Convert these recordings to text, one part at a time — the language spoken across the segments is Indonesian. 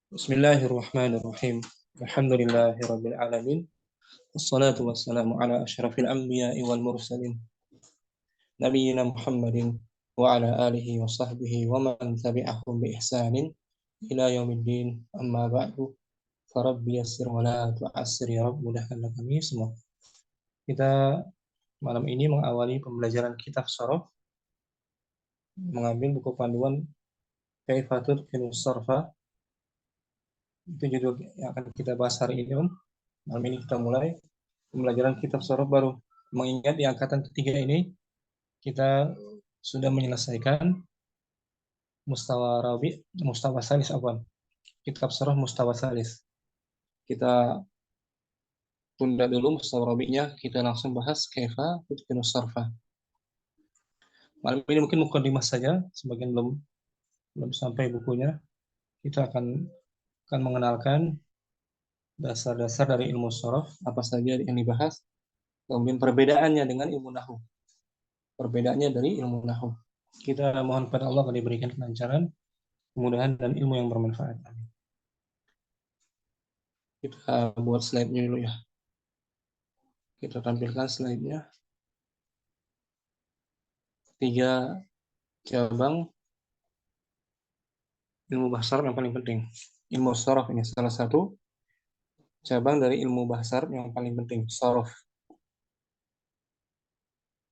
Bismillahirrahmanirrahim. Alhamdulillahirabbil alamin. Wassalatu wassalamu ala asyrafil anbiya'i wal mursalin. Nabiyyina Muhammadin wa ala alihi wa sahbihi wa man tabi'ahum bi ihsanin ila yaumiddin. Amma ba'du. Farabbi yassir wa la tu'assir ya Rabb, mudahkan kami semua. Kita malam ini mengawali pembelajaran kitab Sharaf, mengambil buku panduan Kaifatul Kinus Sarfa. Itu judul yang akan kita bahas hari ini, Malam ini kita mulai pembelajaran kitab Sharaf baru. Mengingat di angkatan ketiga ini kita sudah menyelesaikan Mustawa Salis Afwan. Kitab Sharaf Mustawa Salis. Kita tunda dulu Mustawa Rabi'nya, kita langsung bahas Kaifa Tutqinus Sarfa. Malam ini mungkin mukadimah saja, sebagian belum sampai bukunya. Kita akan mengenalkan dasar-dasar dari ilmu sharaf, apa saja yang dibahas, kemudian perbedaannya dengan ilmu nahwu. Perbedaannya dari ilmu nahwu. Kita mohon pada Allah agar diberikan kelancaran, kemudahan dan ilmu yang bermanfaat. Amin. Kita buat slide-nya dulu ya. Kita tampilkan slide-nya. 3 cabang ilmu bahasa yang paling penting. Ilmu sharaf ini salah satu cabang dari ilmu bahasa yang paling penting, sharaf.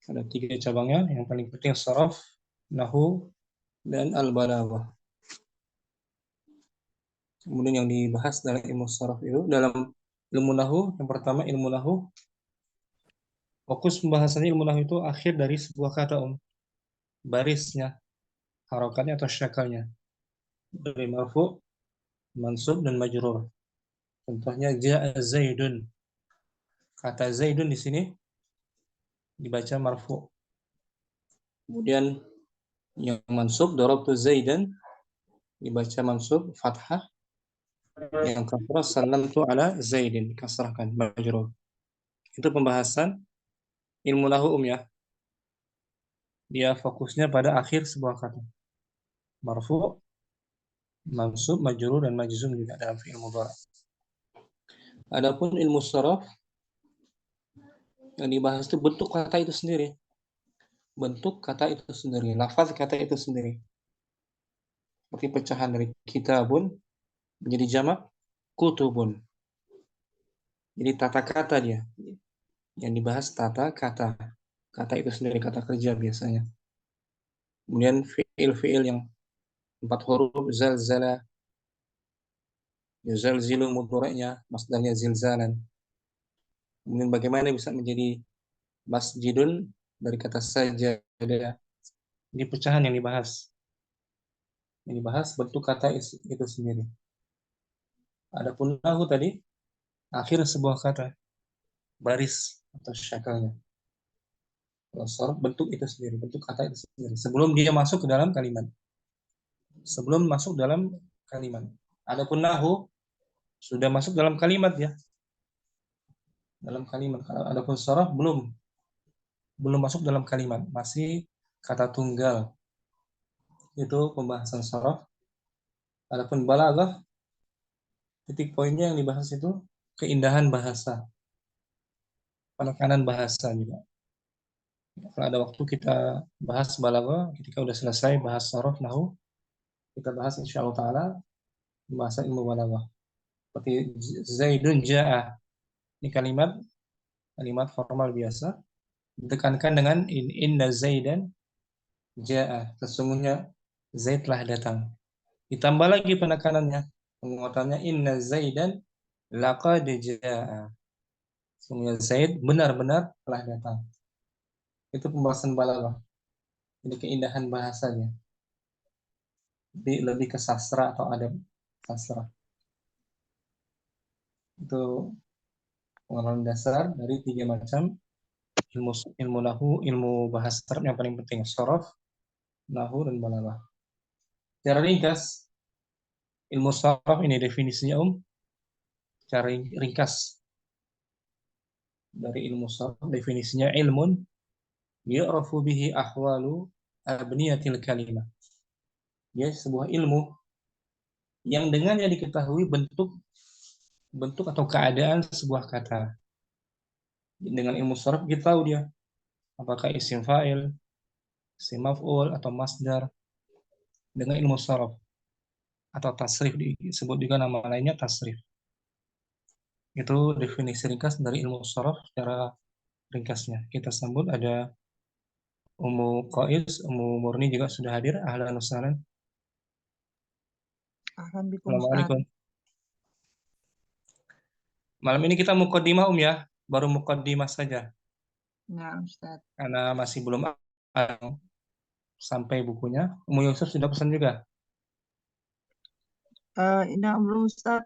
Ada 3 cabangnya, yang paling penting sharaf, nahwu, dan al-balaghah. Kemudian yang dibahas dalam ilmu sharaf itu, dalam ilmu nahwu, yang pertama ilmu nahwu, fokus pembahasannya ilmu nahwu itu akhir dari sebuah kata, barisnya, harokatnya atau syakalnya, dari marfu, mansub, dan majrur. Contohnya ja'a Zaidun. Kata Zaidun di sini dibaca marfu. Kemudian yang mansub darabtu Zaidan dibaca mansub fathah. Yang kasrah sallamtu ala Zaidin, kasrahkan majrur. Itu pembahasan ilmu nahwu ya. Dia fokusnya pada akhir sebuah kata. Marfu, mansub, majrur, dan majzum juga dalam fi'il mudhari'. Adapun ilmu sharaf yang dibahas itu bentuk kata itu sendiri. Bentuk kata itu sendiri, lafaz kata itu sendiri. Seperti pecahan dari kitabun menjadi jamak kutubun. Jadi tata kata dia. Yang dibahas tata kata. Kata itu sendiri, kata kerja biasanya. Kemudian fi'il-fi'il yang 4 huruf, zalzala, yuzalzilu mudhari'nya, masdarnya zilzalan. Kemudian bagaimana bisa menjadi masjidun dari kata sajadah. Ini pecahan yang dibahas. Yang dibahas bentuk kata itu sendiri. Adapun nahwu tadi, akhir sebuah kata, baris atau syakalnya. Sharaf bentuk itu sendiri, bentuk kata itu sendiri. Sebelum dia masuk ke dalam kalimat. Sebelum masuk dalam kalimat. Adapun nahwu sudah masuk dalam kalimat ya. Dalam kalimat. Adapun sharaf belum masuk dalam kalimat, masih kata tunggal. Itu pembahasan sharaf. Adapun balaghah, titik poinnya yang dibahas itu keindahan bahasa, penekanan bahasa juga. Kalau ada waktu kita bahas balaghah, ketika udah selesai bahas sharaf nahwu, kita bahas insyaallah taala bahasa ilmu balaghah. Seperti Zaidun ja'a. Ini kalimat formal biasa, ditekankan dengan inna Zaidan ja'a. Sesungguhnya Zaid telah datang. Ditambah lagi penekanannya, penguatannya inna Zaidan laqad ja'a. Sesungguhnya Zaid benar-benar telah datang. Itu pembahasan balaghah. Ini keindahan bahasanya. Lebih ke sastra atau adab sastra. Itu pengenalan dasar dari 3 macam ilmu nahwu, ilmu bahasa Arab yang paling penting, sharaf, nahwu, dan balaghah. Secara ringkas, ilmu sharaf ini definisinya secara ringkas dari ilmu sharaf, definisinya ilmun yu'rafu bihi ahwalu abniyatil kalimah. Dia sebuah ilmu yang dengannya diketahui bentuk atau keadaan sebuah kata. Dengan ilmu sharaf kita tahu dia apakah isim fa'il, isim maf'ul atau masdar dengan ilmu sharaf atau tasrif disebut juga nama lainnya tasrif. Itu definisi ringkas dari ilmu sharaf secara ringkasnya. Kita sambut ada Ummu Qais, Ummu Murni juga sudah hadir. Ahlan wa sahlan. Alhamdulillah Ustaz. Assalamualaikum. Malam ini kita muqaddimah ya, baru muqaddimah saja. Ya Ustaz. Karena masih belum sampai bukunya. Ummu Yusuf sudah pesan juga. Ini belum Ustaz.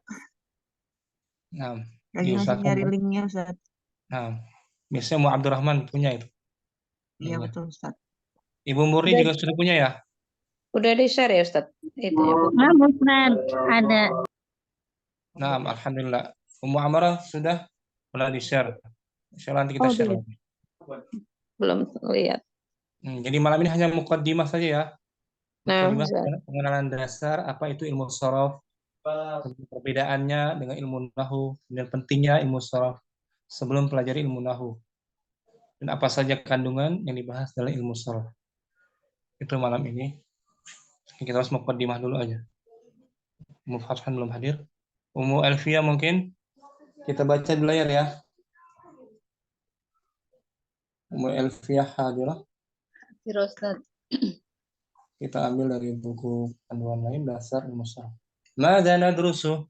Nah, Lagi masih diusahakan. nyari linknya Ustaz. Nah, biasanya Ummu Abdurrahman punya itu. Iya linknya. betul Ustaz. Ibu Murni juga sudah punya ya? Udah di-share ya Ustaz? Itu ya, Bu. Nah, Ustaz, ada. Nah, alhamdulillah. Ummu Amarah sudah mulai di-share. Insyaallah nanti kita Oh, share belum. lagi. Belum lihat. Jadi malam ini hanya muqaddimah saja ya. Nah, Muqaddimah Ustaz. pengenalan dasar apa itu ilmu sharaf, perbedaannya dengan ilmu nahwu, dan pentingnya ilmu sharaf sebelum pelajari ilmu nahwu. Dan apa saja kandungan yang dibahas dalam ilmu sharaf. Itu malam ini. Kita harus muqaddimah dulu aja. Ummu Fathan belum hadir. Ummu Elvia mungkin kita baca di layar ya. Ummu Elvia hadirah. Hadir Ustaz. Kita ambil dari buku panduan lain dasar ilmu sharaf. Madza nadrusu?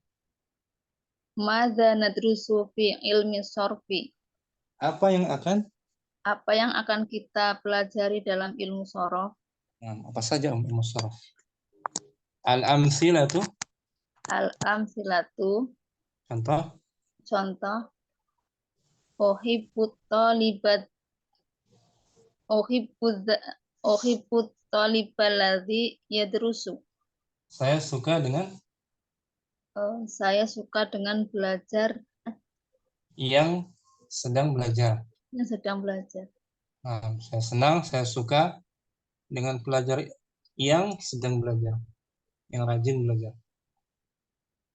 Madza nadrusu fi ilmi sorfi? Apa yang akan? Apa yang akan kita pelajari dalam ilmu sorof? Apa saja ilmu sharaf? Al-amsilatu. Al-amsilatu. Contoh. Contoh. Ohibbut talibat. Ohibbut talibaladzi yadrusu. Saya suka dengan Saya suka dengan belajar yang sedang belajar. yang sedang belajar. Saya senang, saya suka dengan pelajar yang sedang belajar, yang rajin belajar.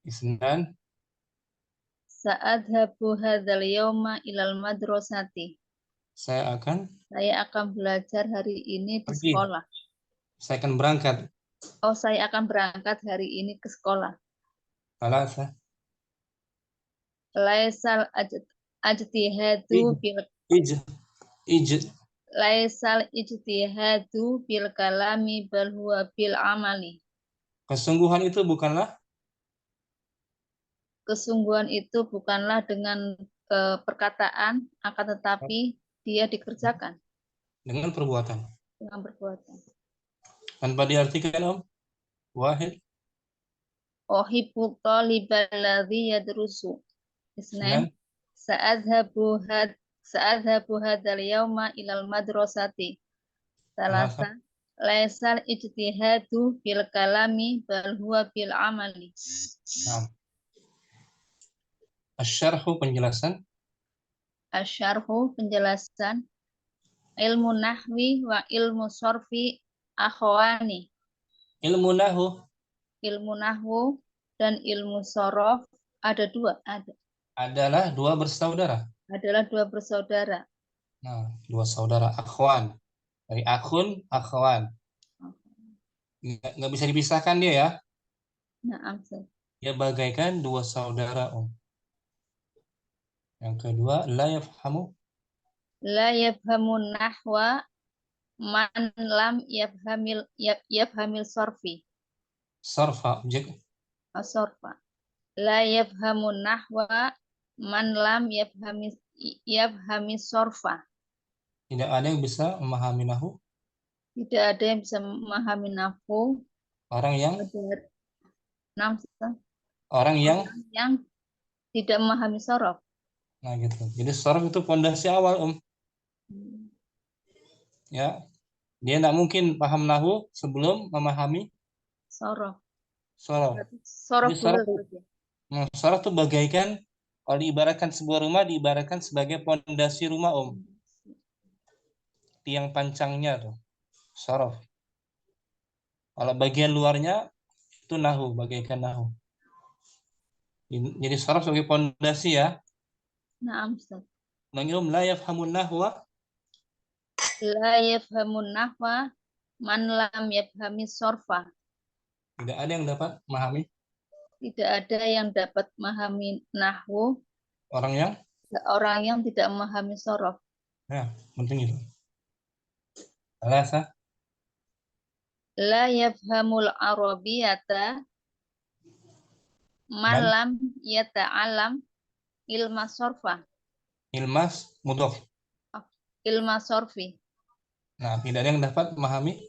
Isnan. Sa'adhabu hadzal yauma ilal madrasati. Saya akan belajar hari ini di Pergi. sekolah. Saya akan berangkat. Saya akan berangkat hari ini ke sekolah. Salasa. Laisal ajtihadu bil Laisal ijtihadu bil kalami bal huwa bil amali. Kesungguhan itu bukanlah dengan perkataan, akan tetapi dia dikerjakan dengan perbuatan. Tanpa diartikan wahid. Uhibbu talibal ladzi yadrusu. Isnan. Sa'adhabu hadzal yauma ilal madrasati. Salasa. Laisal ijtihadu bil kalami bal huwa bil amali. Asyarhu penjelasan. Ilmu nahwi wa ilmu sorfi akhwani. Ilmu nahwu dan ilmu sorof adalah dua bersaudara. Dua saudara akhwan. Dari akhun, akhwan. Nggak bisa dipisahkan dia ya. Dia bagaikan dua saudara. Yang kedua, la yafhamu nahwa man lam yafhamil sorfi. Sarfa objek. Sorfa. La yafhamu nahwa man lam yafhami sorfa. Tidak ada yang bisa memahami nahwu. Orang yang tidak memahami sorof. Gitu. Jadi sorof itu fondasi awal, Ya, dia tidak mungkin paham nahwu sebelum memahami sorof. Sorof itu bagaikan kalau diibaratkan sebuah rumah, diibaratkan sebagai fondasi rumah, Tiang pancangnya tuh, sorof. Kalau bagian luarnya Itu nahu, bagaikan nahu. Jadi saraf sebagai pondasi ya. Naam, Ustaz. Nangilum la yafhamun nahwa. La yafhamun nahwa man lam yafhami sorfa. Tidak ada yang dapat memahami Tidak ada yang dapat memahami nahwu orang yang. orang yang tidak memahami sorof. Ya, penting itu. Alasa. La yafhamul arabiyata man Man. lam yata'alam ilma sorfa. Ilmas mudhof. Ilma sorfi. Nah, tidak ada yang dapat memahami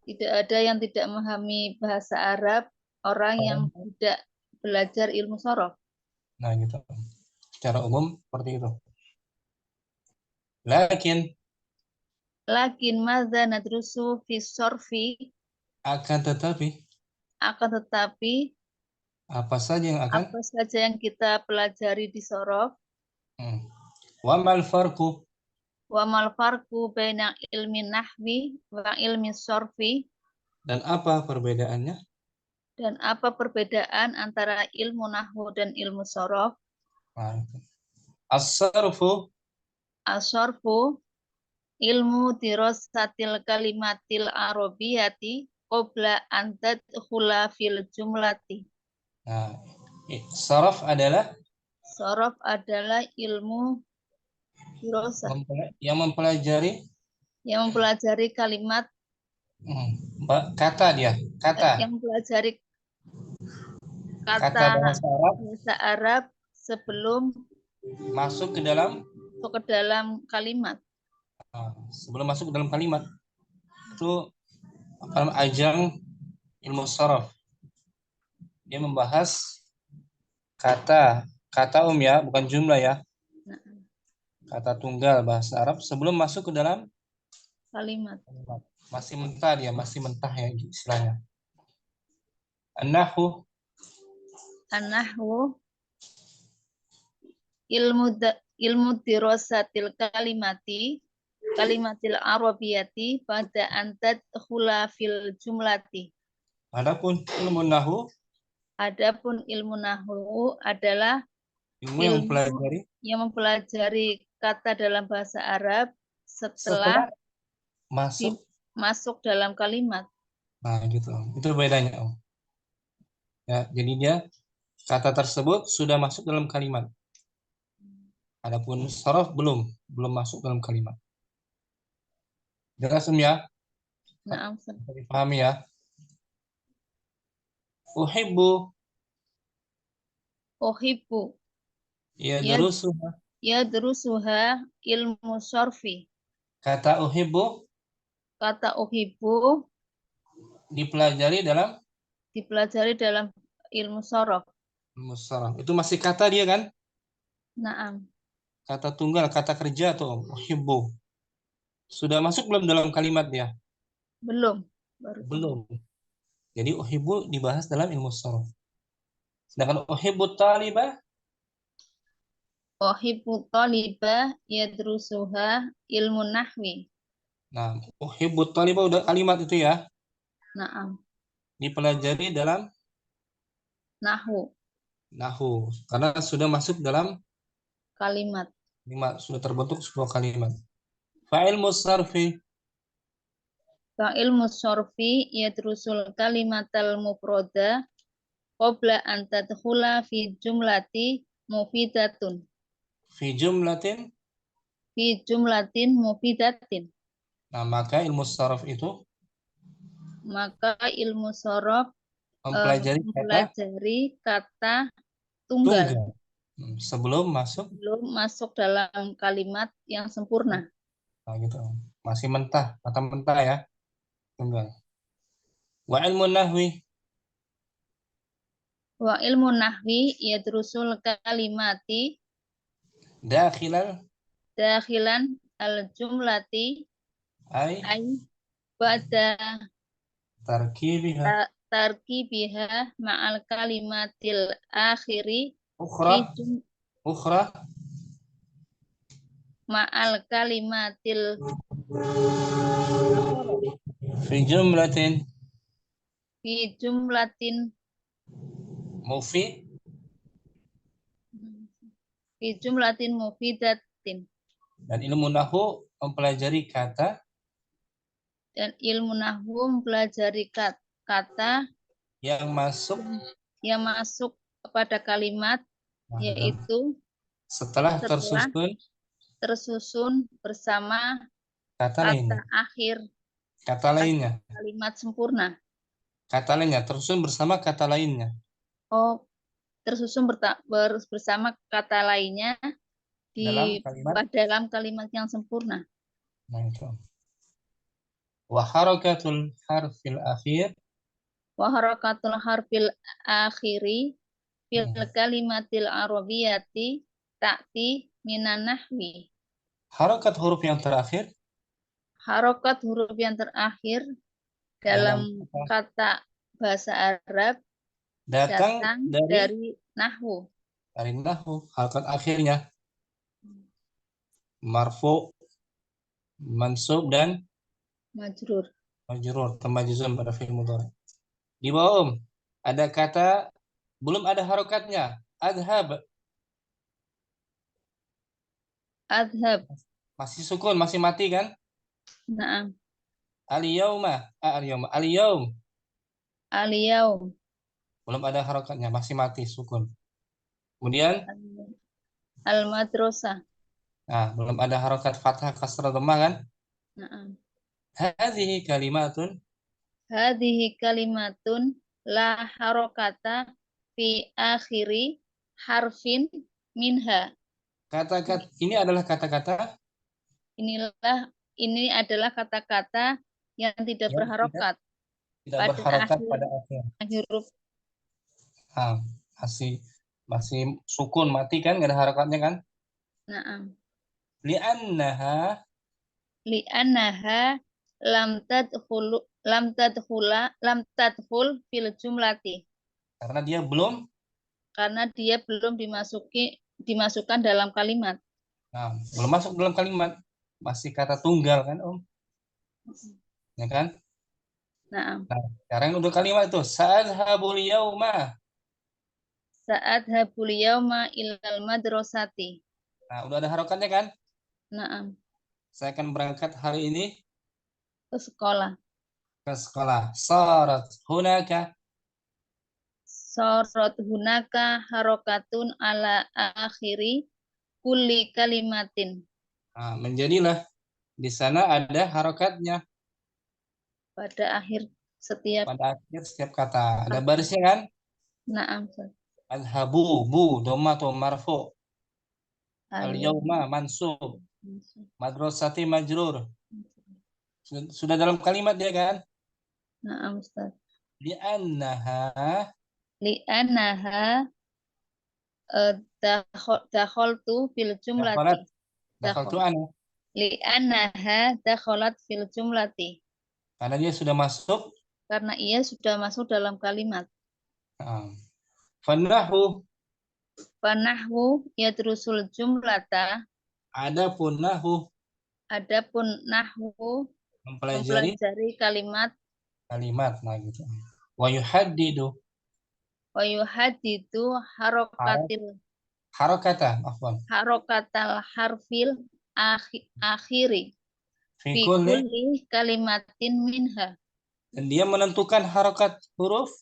Tidak ada yang tidak memahami bahasa Arab orang yang tidak belajar ilmu sorof. Nah, gitu. Secara umum seperti itu. Lakin Madza nadrusu fi sorfi, akan tetapi akan tetapi apa saja yang akan apa saja yang kita pelajari di sorof, wa mal farqu wa mal farqu baina ilmi nahwi wa ilmi sorfi, dan apa perbedaannya? dan apa perbedaan antara ilmu nahwu dan ilmu sorof? Nah, as-sarfu As-sorfu ilmu dirasatil kalimatil arabiyati qabla an tadkhula fil jumlati. Nah, saraf adalah Sorof adalah ilmu dirasah yang mempelajari kalimat, kata dia, yang mempelajari kata bahasa Arab sebelum masuk ke dalam kalimat. Sebelum masuk ke dalam kalimat itu ajang ilmu saraf. Dia membahas kata ya, bukan jumlah ya. Kata tunggal bahasa Arab sebelum masuk ke dalam Kalimat. Masih mentah dia, masih mentah ya istilahnya. An-nahwu ilmu dirasatil kalimatil arabiyati pada an tadkhula fil jumlati. Adapun ilmu nahwu adalah ilmu yang mempelajari kata dalam bahasa Arab setelah masuk dalam kalimat. Nah, gitu. Itu bedanya, Om. Ya, jadi dia kata tersebut sudah masuk dalam kalimat. Adapun saraf belum masuk dalam kalimat. Jelas, Om ya? Nah, dipahami ya. Uhibbu ya darusuha ilmu sorfi. Kata uhibbu dipelajari dalam ilmu sorof. Itu masih kata dia kan? Naam. Kata tunggal, kata kerja tuh uhibbu. Sudah masuk belum dalam kalimat dia? Belum. Belum. Jadi uhibbu dibahas dalam ilmu sorof. Sedangkan uhibbu talibah yadrusuha ilmu nahwi. Nah, uhibbu talibah udah kalimat itu ya. Naam. Dipelajari dalam nahwu karena sudah masuk dalam kalimat. Sudah terbentuk sebuah kalimat. Fa'ilmu sarfi yadrusul kalimatal mufrada qabla an tadkhula fi jumlati mufidatun. Fi jumlatin mufidatin. Nah, maka ilmu sarf itu mempelajari kata tunggal. Sebelum masuk dalam kalimat yang sempurna. Nah, gitu. Masih mentah, kata mentah ya. Tunggal. Wa ilmu nahwi yadrusul kalimati dakhilan al-jumlati ay ba'da tarkibiha ma'al kalimatil akhiri ukhra ma'al kalimatil fi jumlatin fi jumlatin Mufi fi jumlatin mufidatin, dan ilmu nahwu mempelajari kata dan ilmu nahwu mempelajari kata yang masuk yang masuk kepada kalimat, yaitu setelah setelah tersusun tersusun bersama kata kata lainnya. akhir Kata lainnya. kalimat sempurna. Kata lainnya tersusun bersama kata lainnya. Oh, tersusun bersama kata lainnya dalam kalimat yang sempurna. Nah, itu. Wa harakatul harfil akhir Wa harakatul harfil akhiri fil kalimatil arabiyati ta'ti minan nahwi. Harakat huruf yang terakhir Harokat huruf yang terakhir dalam kata bahasa Arab datang dari nahwu. Dari nahwu. Harakat akhirnya marfu, mansub dan Majrur. majrur, tambah juzum pada fi'il mudhari. Di bawah ada kata belum ada harokatnya. Adhab. Adhab. Masih sukun, masih mati kan? Naam. Al-yauma. Al-yaum. Al-yaum. Belum ada harokatnya, masih mati sukun. Kemudian Al-madrasah. nah, belum ada harokat fathah kasrah dhammah kan? Naam. Hadhihi kalimatun. Hadhihi kalimatun la harokata fi akhiri harfin minha. Kata-kata ini adalah kata-kata Ini adalah kata-kata yang tidak berharokat tidak berharokat pada akhir huruf. Nah, masih sukun mati kan, nggak ada harokatnya kan? Naam. Li'annaha lam tadkhul fil jumlati. Karena dia belum dimasukkan dalam kalimat. Nah, belum masuk dalam kalimat. Masih kata tunggal kan, Om? Ya kan? Naam. Nah, sekarang udah kalimat itu sa'adhabul yauma. Sa'adhabul yauma ilal madrasati. Nah, udah ada harokatnya kan? Naam. Saya akan berangkat hari ini Ke sekolah. Sarat hunaka. Sarat hunaka harokatun ala akhiri kulli kalimatin. Nah, menjadilah di sana ada harokatnya Pada akhir setiap kata. Ada barisnya kan? Naam. Adhabu, bu, dhamma atau marfu. Al-yauma mansub. Madrasati majrur. Sudah dalam kalimat dia kan? Naam, Ustaz. Li'annaha dakhaltu fil jumlati. Dakhaltu ana. Li'annaha dakhalat fil jumlati. Karena dia sudah masuk. Karena ia sudah masuk dalam kalimat. Fanahwu yadrusul jumlata. Adapun nahwu mempelajari kalimat. Nah gitu. Wa yuhaddidu harokatal harfil akhiri fi kulli kalimatin minha. Dan dia menentukan harokat huruf.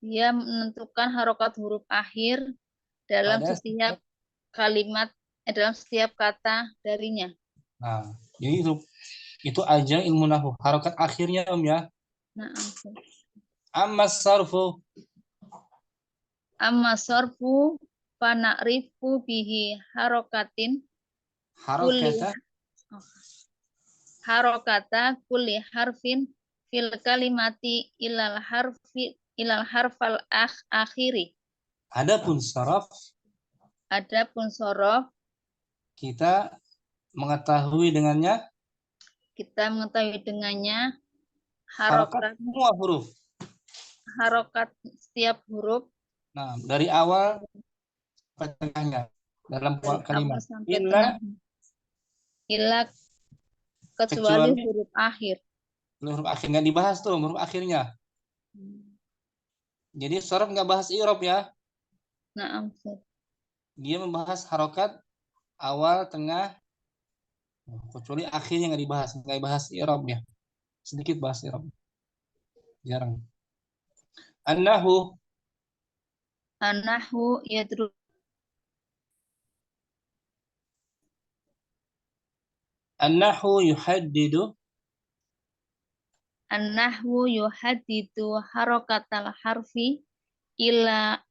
Dia menentukan harokat huruf akhir dalam setiap kalimat, dalam setiap kata darinya. Nah, jadi itu aja ilmu nahwu. Harokat akhirnya Om ya. Nah, Amma sarfu fana'rifu bihi harokata kulli harfin fil kalimati ilal harfal akhiri. Adapun sorof kita mengetahui dengannya harokat semua huruf. Harokat setiap huruf. Nah, dari awal sampai tengahnya dalam kalimat. Illa kecuali huruf akhir. Huruf akhir nggak dibahas tuh huruf akhirnya. Jadi sorof nggak bahas i'rab ya. Naam, Ustaz. Dia membahas harokat awal, tengah, kecuali akhirnya nggak dibahas, nggak bahas i'rabnya. Sedikit bahas i'rab, jarang. An-nahwu, An-nahwu yadru an-nahwu yuhaddidu an-nahwu yuhaddidu harokatal harfi ila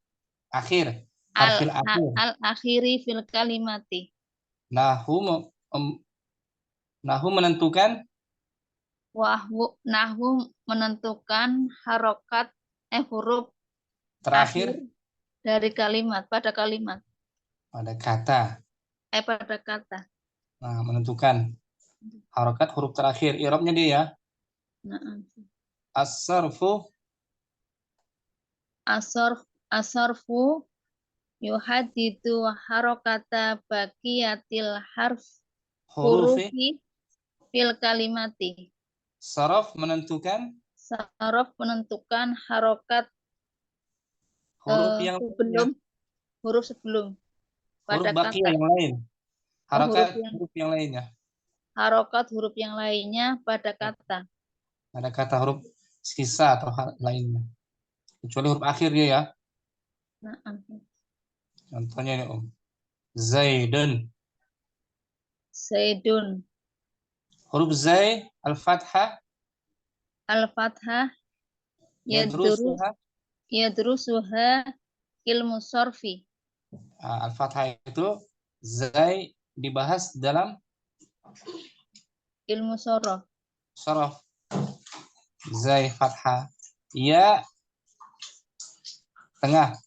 akhir, harfil akhir. al-akhiri fil kalimati. Nahwu nahwu menentukan Nahwu menentukan harokat huruf terakhir akhir dari kalimat pada kalimat pada kata. pada kata. Nah, menentukan harokat huruf terakhir. I'rabnya dia ya. Naam. As-sarfu As-sarfu yuhaddidu harokata baqiyatil hurufi. hurufi fil kalimati. Saraf menentukan Saraf menentukan harokat huruf yang huruf sebelum huruf pada baqiyah kata. yang lain. Harokat huruf huruf yang lainnya. Harokat huruf yang lainnya pada kata. Ada kata huruf sisa atau lainnya. Kecuali huruf akhir dia ya. Naam. Contohnya ini Om. Zaidun. Zaidun. Huruf zai al-fathah Al-fathah yadrusuha. yadrusuha ilmu sorfi. Al-fathah itu zai dibahas dalam Ilmu sorof. sorof. Zai fathah. Ya tengah.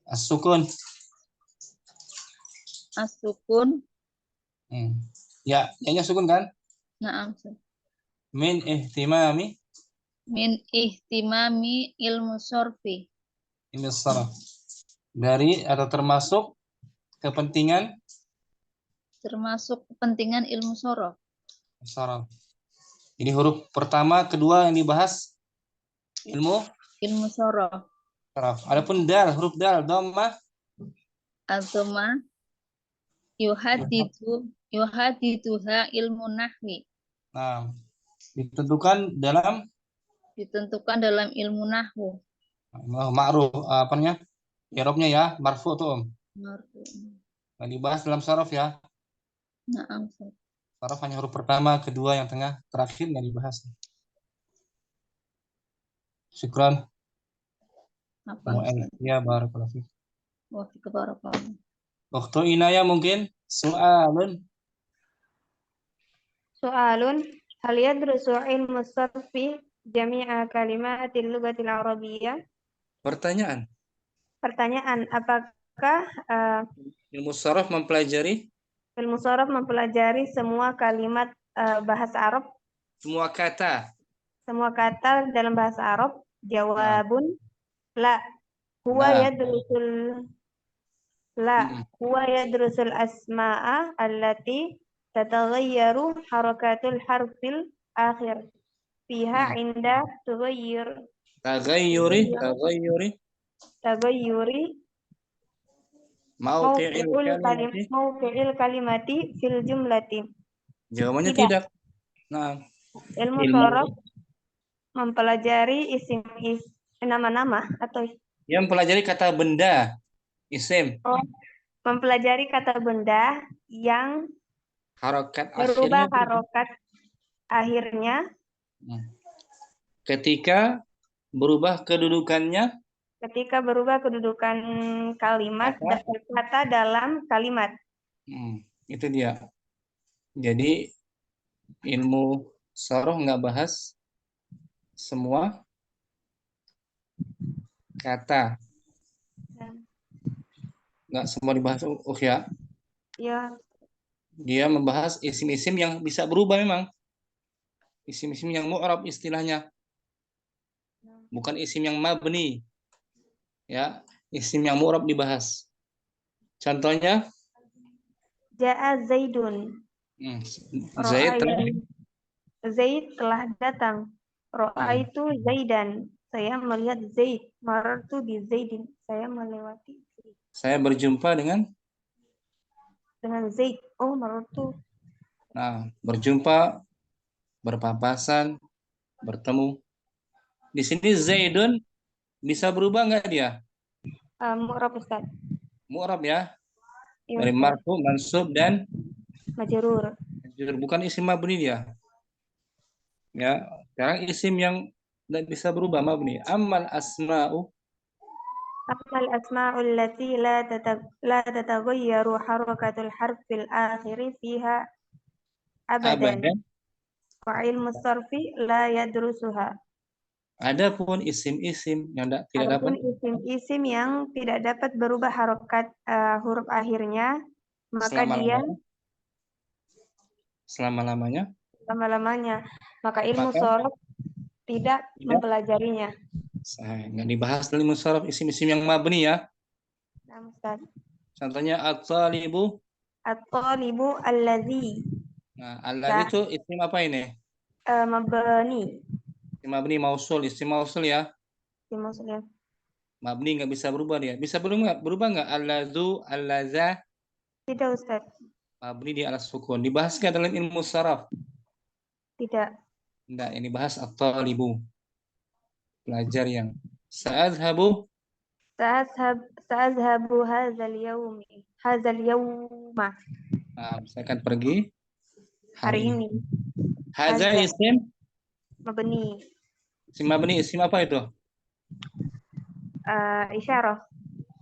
As-sukun. As-sukun. Ya, nya sukun kan? Naam. Min ihtimami. Min ihtimami ilmu sorfi. Ini sorof. Dari atau termasuk kepentingan ilmu sorof. Sorof. Jadi huruf pertama, kedua yang dibahas ilmu sorof. Adapun dal, huruf dal, dhammah, Al-dhamma yuhadiduha ilmu nahwi. Nah, ditentukan dalam ilmu nahwu. ma'ruf apanya? I'rabnya ya, marfu tuh Om. Marfu. Yang dibahas dalam sorof ya. Naam. Sorof hanya huruf pertama, kedua, yang tengah, terakhir yang dibahas. Syukran. Ya, barakallahu fiik. Wa fiik barakallahu. Waktu Inaya mungkin soalun. Hal yadrusu ilmu sarfi jami'a kalimatil lughatil arabiyyah? Pertanyaan, apakah ilmu sorof mempelajari ilmu sorof mempelajari semua kalimat bahasa Arab? semua kata Dalam bahasa Arab? Jawabun la. Huwa yadrusul asma'a allati tatagayyaru harakatul harfil akhir fiha inda tagayyuri mauqi'il kalimati fil jumlati. Jawabannya tidak. Nah, ilmu sorof mempelajari nama-nama atau dia mempelajari kata benda, isim. Mempelajari kata benda yang berubah harokat akhirnya ketika berubah kedudukan kalimat kata dalam kalimat. Itu dia. Jadi ilmu sorof nggak bahas semua kata, nggak semua dibahas ya. Ya. Dia membahas isim-isim yang bisa berubah memang, isim-isim yang mu'rab istilahnya, bukan isim yang mabni, ya, isim yang mu'rab dibahas. Contohnya, Ja'a Zaidun. Zaid telah datang. Ra'aitu Zaidan. Saya melihat Zaid. Marartu bi Zaidin. Saya melewati Zaid. Saya berjumpa dengan, Dengan Zaid. Oh, marartu. nah, berjumpa, berpapasan, bertemu. Di sini Zaidun bisa berubah nggak dia? Mu'rab Ustaz. Mu'rab ya, Iya, dari Ustaz. marfu, mansub dan Majrur. majrur. Bukan isim mabni dia. Ya, sekarang isim yang tidak bisa berubah mabni. Amal asma'u, أما الأسماء التي لا تتغير حركة الحرف الآخر فيها أبدا abadan. وعلم الصرف لا يدرسها. Adapun isim-isim yang tidak dapat Adapun isim-isim yang tidak dapat berubah harokat huruf akhirnya, maka dia selama-lamanya, lama-lamanya, maka ilmu maka sorof tidak tidak mempelajarinya. nggak dibahas dalam musharraf isim-isim yang mabni ya. Nah, Ustaz. Contohnya at-talibu. At-talibu allazi. Nah, alladzi itu isim apa ini? Mabni. Isim mabni mausul, isim mausul ya. Maksudnya Mabni nggak bisa berubah dia. Bisa berubah nggak? Alladzu, alladza, tidak, Ustaz. mabni di alas sukun. Dibahas nggak dalam ilmu saraf? Tidak. Enggak, ini bahas at-talibu. Pelajar yang sa'adhabu. Sa'azhabu hadzal yawma. Nah, saya akan pergi Hari hari ini. ini. Hadza Hadza. isim. Mabni. Isim mabni, isim apa itu? Isyarah.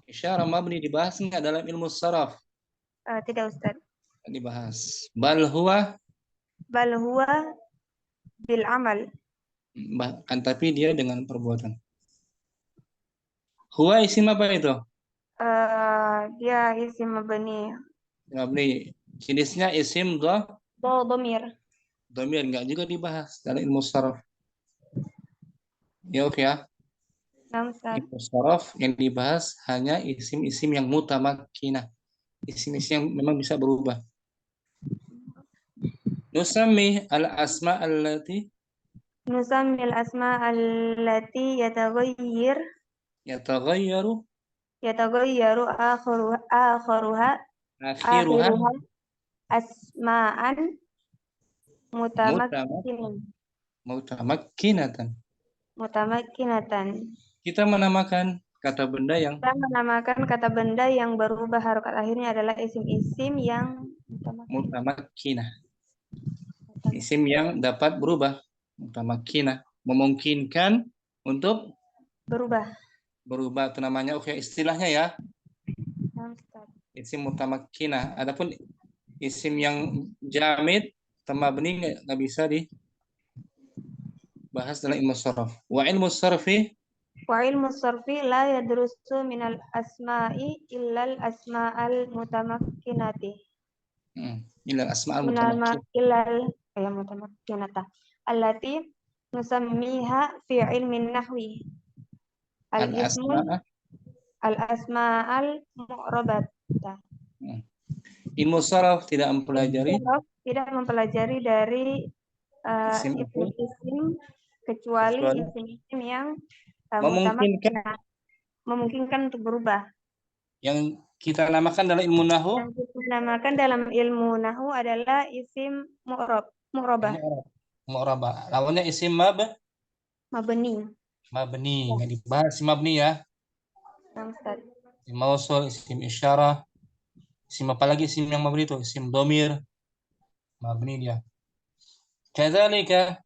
Isyarah mabni dibahas nggak dalam ilmu saraf? Tidak, Ustaz. Dibahas. Bal huwa, Bal huwa bil amal. bahkan tapi dia dengan perbuatan. Huwa isim apa itu? Dia isim mabni. Mabni. Jenisnya isim Dhamir. dhamir, nggak juga dibahas dalam ilmu saraf. Ya oke ya. Nah, Ustaz. Ilmu saraf yang dibahas hanya isim-isim yang mutamakkinah. Isim-isim yang memang bisa berubah. Nusammi al-asma allati Nusammi al-asma allati yataghayyaru yataghayyaru akhiruha akhiruha asma'an mutamakkinatan. mutamakkinatan. Kita menamakan kata benda yang Kita menamakan kata benda yang berubah harokat akhirnya adalah isim-isim yang mutamakkinah. Isim yang dapat berubah. Mutamakkinah. Memungkinkan untuk berubah. Itu namanya oke istilahnya ya. Nah, Ustaz. Isim mutamakkinah. Adapun isim yang jamid tamabni nggak bisa dibahas dalam ilmu sarf. Wa ilmu sarfi Wa ilmu sarfi la yadrusu minal asma'i illal asma'al mutamakkinati. ilal asma'al mutamakkin. Illal mutamakkinata. Allati nusammiha fi ilmin nahwi. Al-asma'al mu'rabata. Ilmu sarf tidak mempelajari dari isim-isim kecuali isim-isim yang memungkinkan untuk berubah. Yang kita namakan dalam ilmu nahwu. Yang kita namakan dalam ilmu nahwu adalah isim mu'rabah. Mu'rabah. Lawannya isim Mabni. Nggak dibahas isim mabni ya. Isim mausul, isim isyarah. Isim apa lagi isim yang mabni itu? Isim dhamir. Mabni dia. Kadzalika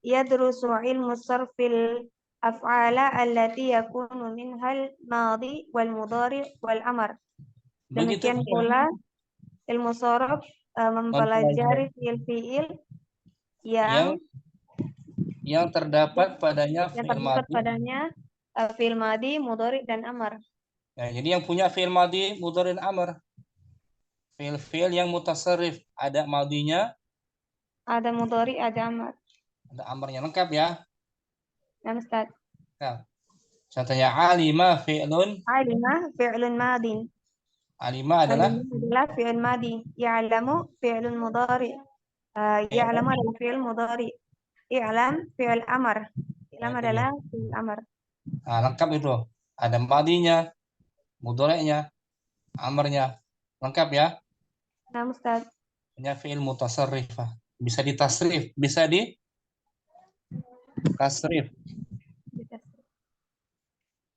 yadrusu ilmu sarfil af'ala allati yakunu minhal madhi wal mudhari wal amr. Demikian pula ilmu sorof mempelajari fiil-fiil yang terdapat padanya fiil madhi, mudhari dan amr. Ya, jadi yang punya fiil madhi, mudhari dan amr. Fiil-fiil yang mutasarrif, ada madhinya, ada mudhari, ada amr. Ada amarnya lengkap ya. Nah, Ustaz. Nah, contohnya alima fi'lun. Alima fi'lun madin. Alima adalah fi'il madi. Ya'lamu fi'lun mudhari. Ya'lamu adalah fi'il mudhari. I'lam fi'il amar. I'lam Nah, itu dia. adalah fi'il amar. Nah, lengkap itu. Ada madinya, mudhari'nya, amarnya. Lengkap ya. Nah, Ustaz. Punya fi'il mutasarrifah. Bisa ditasrif, bisa ditasrif.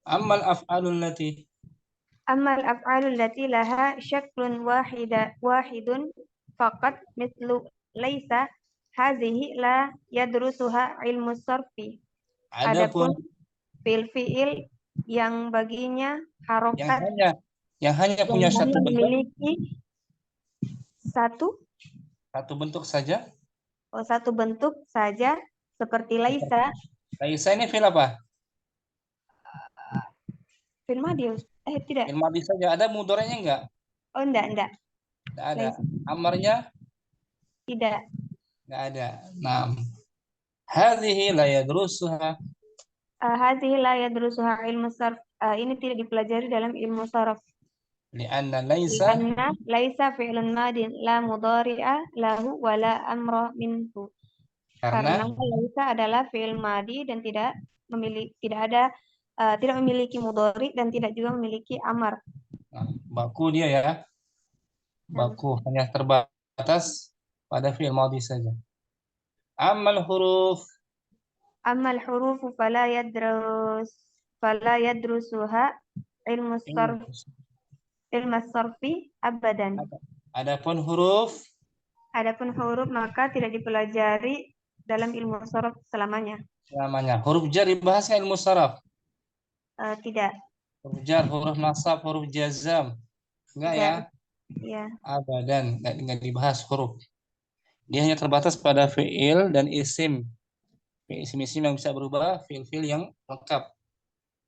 Amal af'alul lati. Amal af'alul lati laha syaklun wahidun faqat mislu laisa hazihi la yadrusuha ilmu sarfi. Adapun Adapun fi'il yang baginya yang harokat hanya yang punya satu hanya bentuk, memiliki satu bentuk saja. satu bentuk saja seperti laisa. Laisa ini fi'il apa? Fi'il madhi, tidak. Fi'il madhi saja. Ada mudhari'nya enggak? Oh, enggak. Enggak ada. Laisa. Amarnya Tidak. enggak ada. Nah, hadhihi la yadrusuha. Hadhihi la yadrusuha ilmu sarf. Ini tidak dipelajari dalam ilmu sarf. Lianna laisa Lianna laisa fi'lun madin la mudhari'a lahu wa la amra minhu. Karena karena laisa adalah fi'il madi dan tidak memiliki mudhari dan tidak juga memiliki amar. baku dia ya. Baku hanya terbatas pada fi'il madhi saja. Amal huruf. Amal hurufu fala yadrusuha ilmu sarfi abadan. Adapun huruf Maka tidak dipelajari dalam ilmu sarf selamanya. Huruf jar dibahas ilmu saraf. Tidak. Huruf jar, huruf nasab, huruf jazam. Enggak Tidak. ya? Ya. Abadan, enggak dibahas huruf. Dia hanya terbatas pada fi'il dan isim. Isim-isim yang bisa berubah, fi'il-fi'il yang lengkap.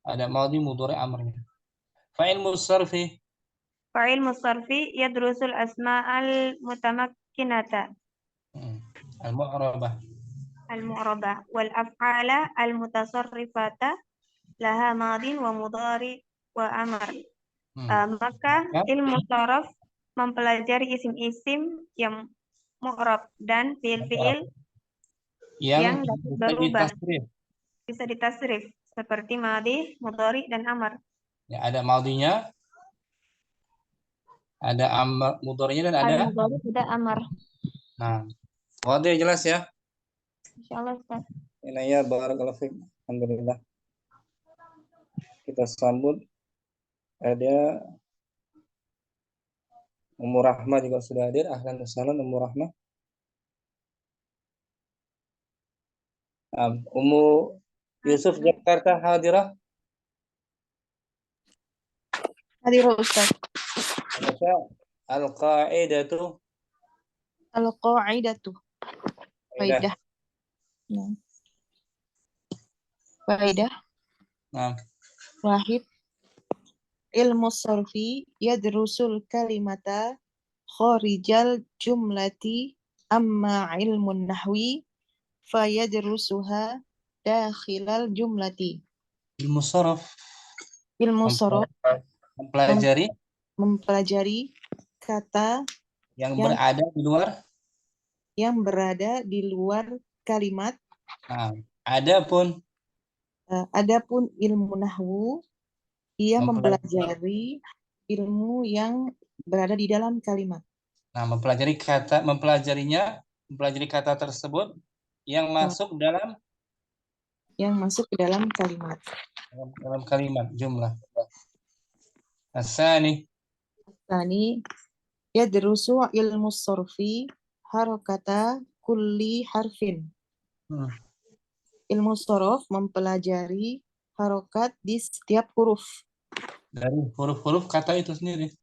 Ada madhi, mudhari, amrnya. Fa'il musarfi. Fa'il musarfi yadrusul asma'al mutamakkinata. Al-mu'rabah. Al-mu'rabah. Wal af'ala al-mutasarrifata laha madin wa mudhari wa amar. Maka ilmu saraf mempelajari isim-isim yang mu'rab dan fi'il-fi'il yang dapat berubah. Bisa ditasrif seperti madhi, mudhari, dan amar. Ya, ada madhinya, ada amar, mudharinya, dan ada Al-mudhari, ada amar. Nah, wadah jelas ya. Insyaallah, Ustaz. Inaya barakallahu fiik. Alhamdulillah. Kita sambut ada Ummu Rahmah juga sudah hadir. Ahlan wa sahlan Ummu Rahmah. Ummu Yusuf Jakarta hadirah. Hadirah Ustaz. Al-qa'idatu. Al-qa'idatu. Faidah. Nah. Faidah. Nah. Wahid. Ilmu sarfi yadrusul kalimata kharijal jumlati amma ilmun nahwi fayadrusuha dakhilal jumlati. Ilmu sarf. Ilmu sarf mempelajari kata yang berada di luar kalimat. Nah, adapun ilmu nahwu ia mempelajari ilmu yang berada di dalam kalimat. Nah, mempelajari kata tersebut yang masuk ke dalam kalimat. Dalam kalimat jumlah. Asani yadrusu ilmu sarfi harakata kulli harfin. Ilmu sarf mempelajari harokat di setiap huruf. Dari huruf-huruf kata itu sendiri.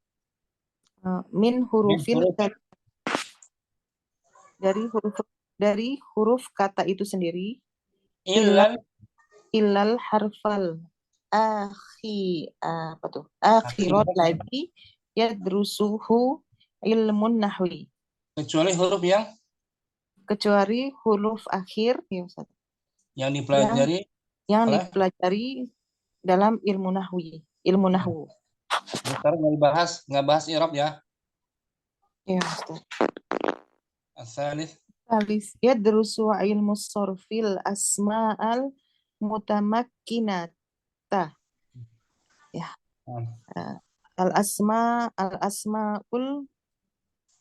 Dari huruf kata itu sendiri. Illal harfal akhirat lagi yadrusuhu ilmun nahwi. Kecuali huruf akhir ya Ustaz. Yang dipelajari dalam ilmu nahwu. Sekarang nggak bahas i'rab ya. Ya, Ustaz. Asalis Talis yadrusu ilmu sorfil asma'al mutamakkinata. Ya. Al asma'ul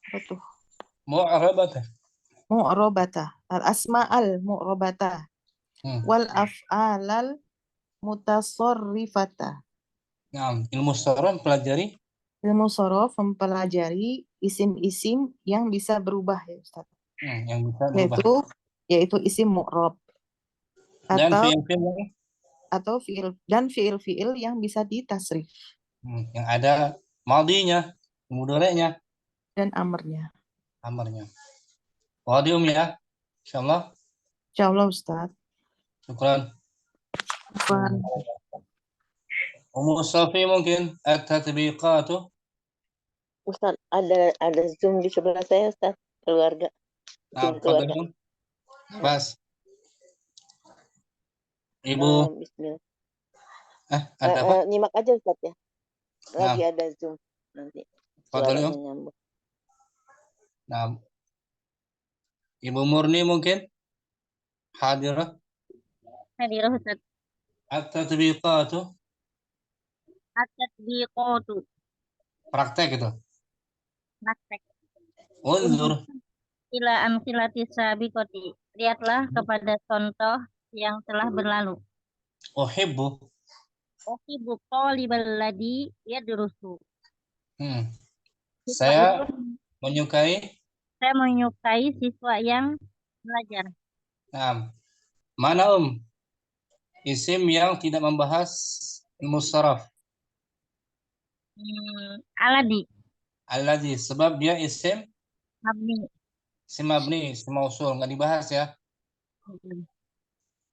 apa tuh? Mu'rabata. Mu'rabata. Al asma'al mu'rabata. Wal af'alal mutasarrifata. Ilmu sorof pelajari Ilmu sorof mempelajari isim-isim yang bisa berubah ya Ustaz. yang bisa berubah. Yaitu isim mu'rab. Dan Atau fiil yang bisa ditasrif. Yang ada madinya, mudhari'nya, Dan amarnya. Wadium ya, insyaallah. Insyaallah Ustaz. Syukran. Safi mungkin at-tatbiqatu. Ustaz, ada Zoom di sebelah saya, Ustaz. Keluarga. Zoom keluarga. Bas. Ibu. Bismillah. Ada apa? Nyimak aja Ustaz ya. Lagi ada Zoom nanti. Suaranya nyambung. Nah. Ibu Murni mungkin hadirah. Hadirah Ustaz. At-tatbiqatu. At-tatbiqatu. Praktek itu. Praktek. Unzur ila amsilati sabiqati. Lihatlah kepada contoh yang telah berlalu. Uhibbu Talibal ladzi yadrusu. Saya menyukai siswa yang belajar. Nah, mana isim yang tidak membahas ilmu saraf? Alladzi, sebab dia isim mabni. Isim mabni, isim mausul, nggak dibahas ya.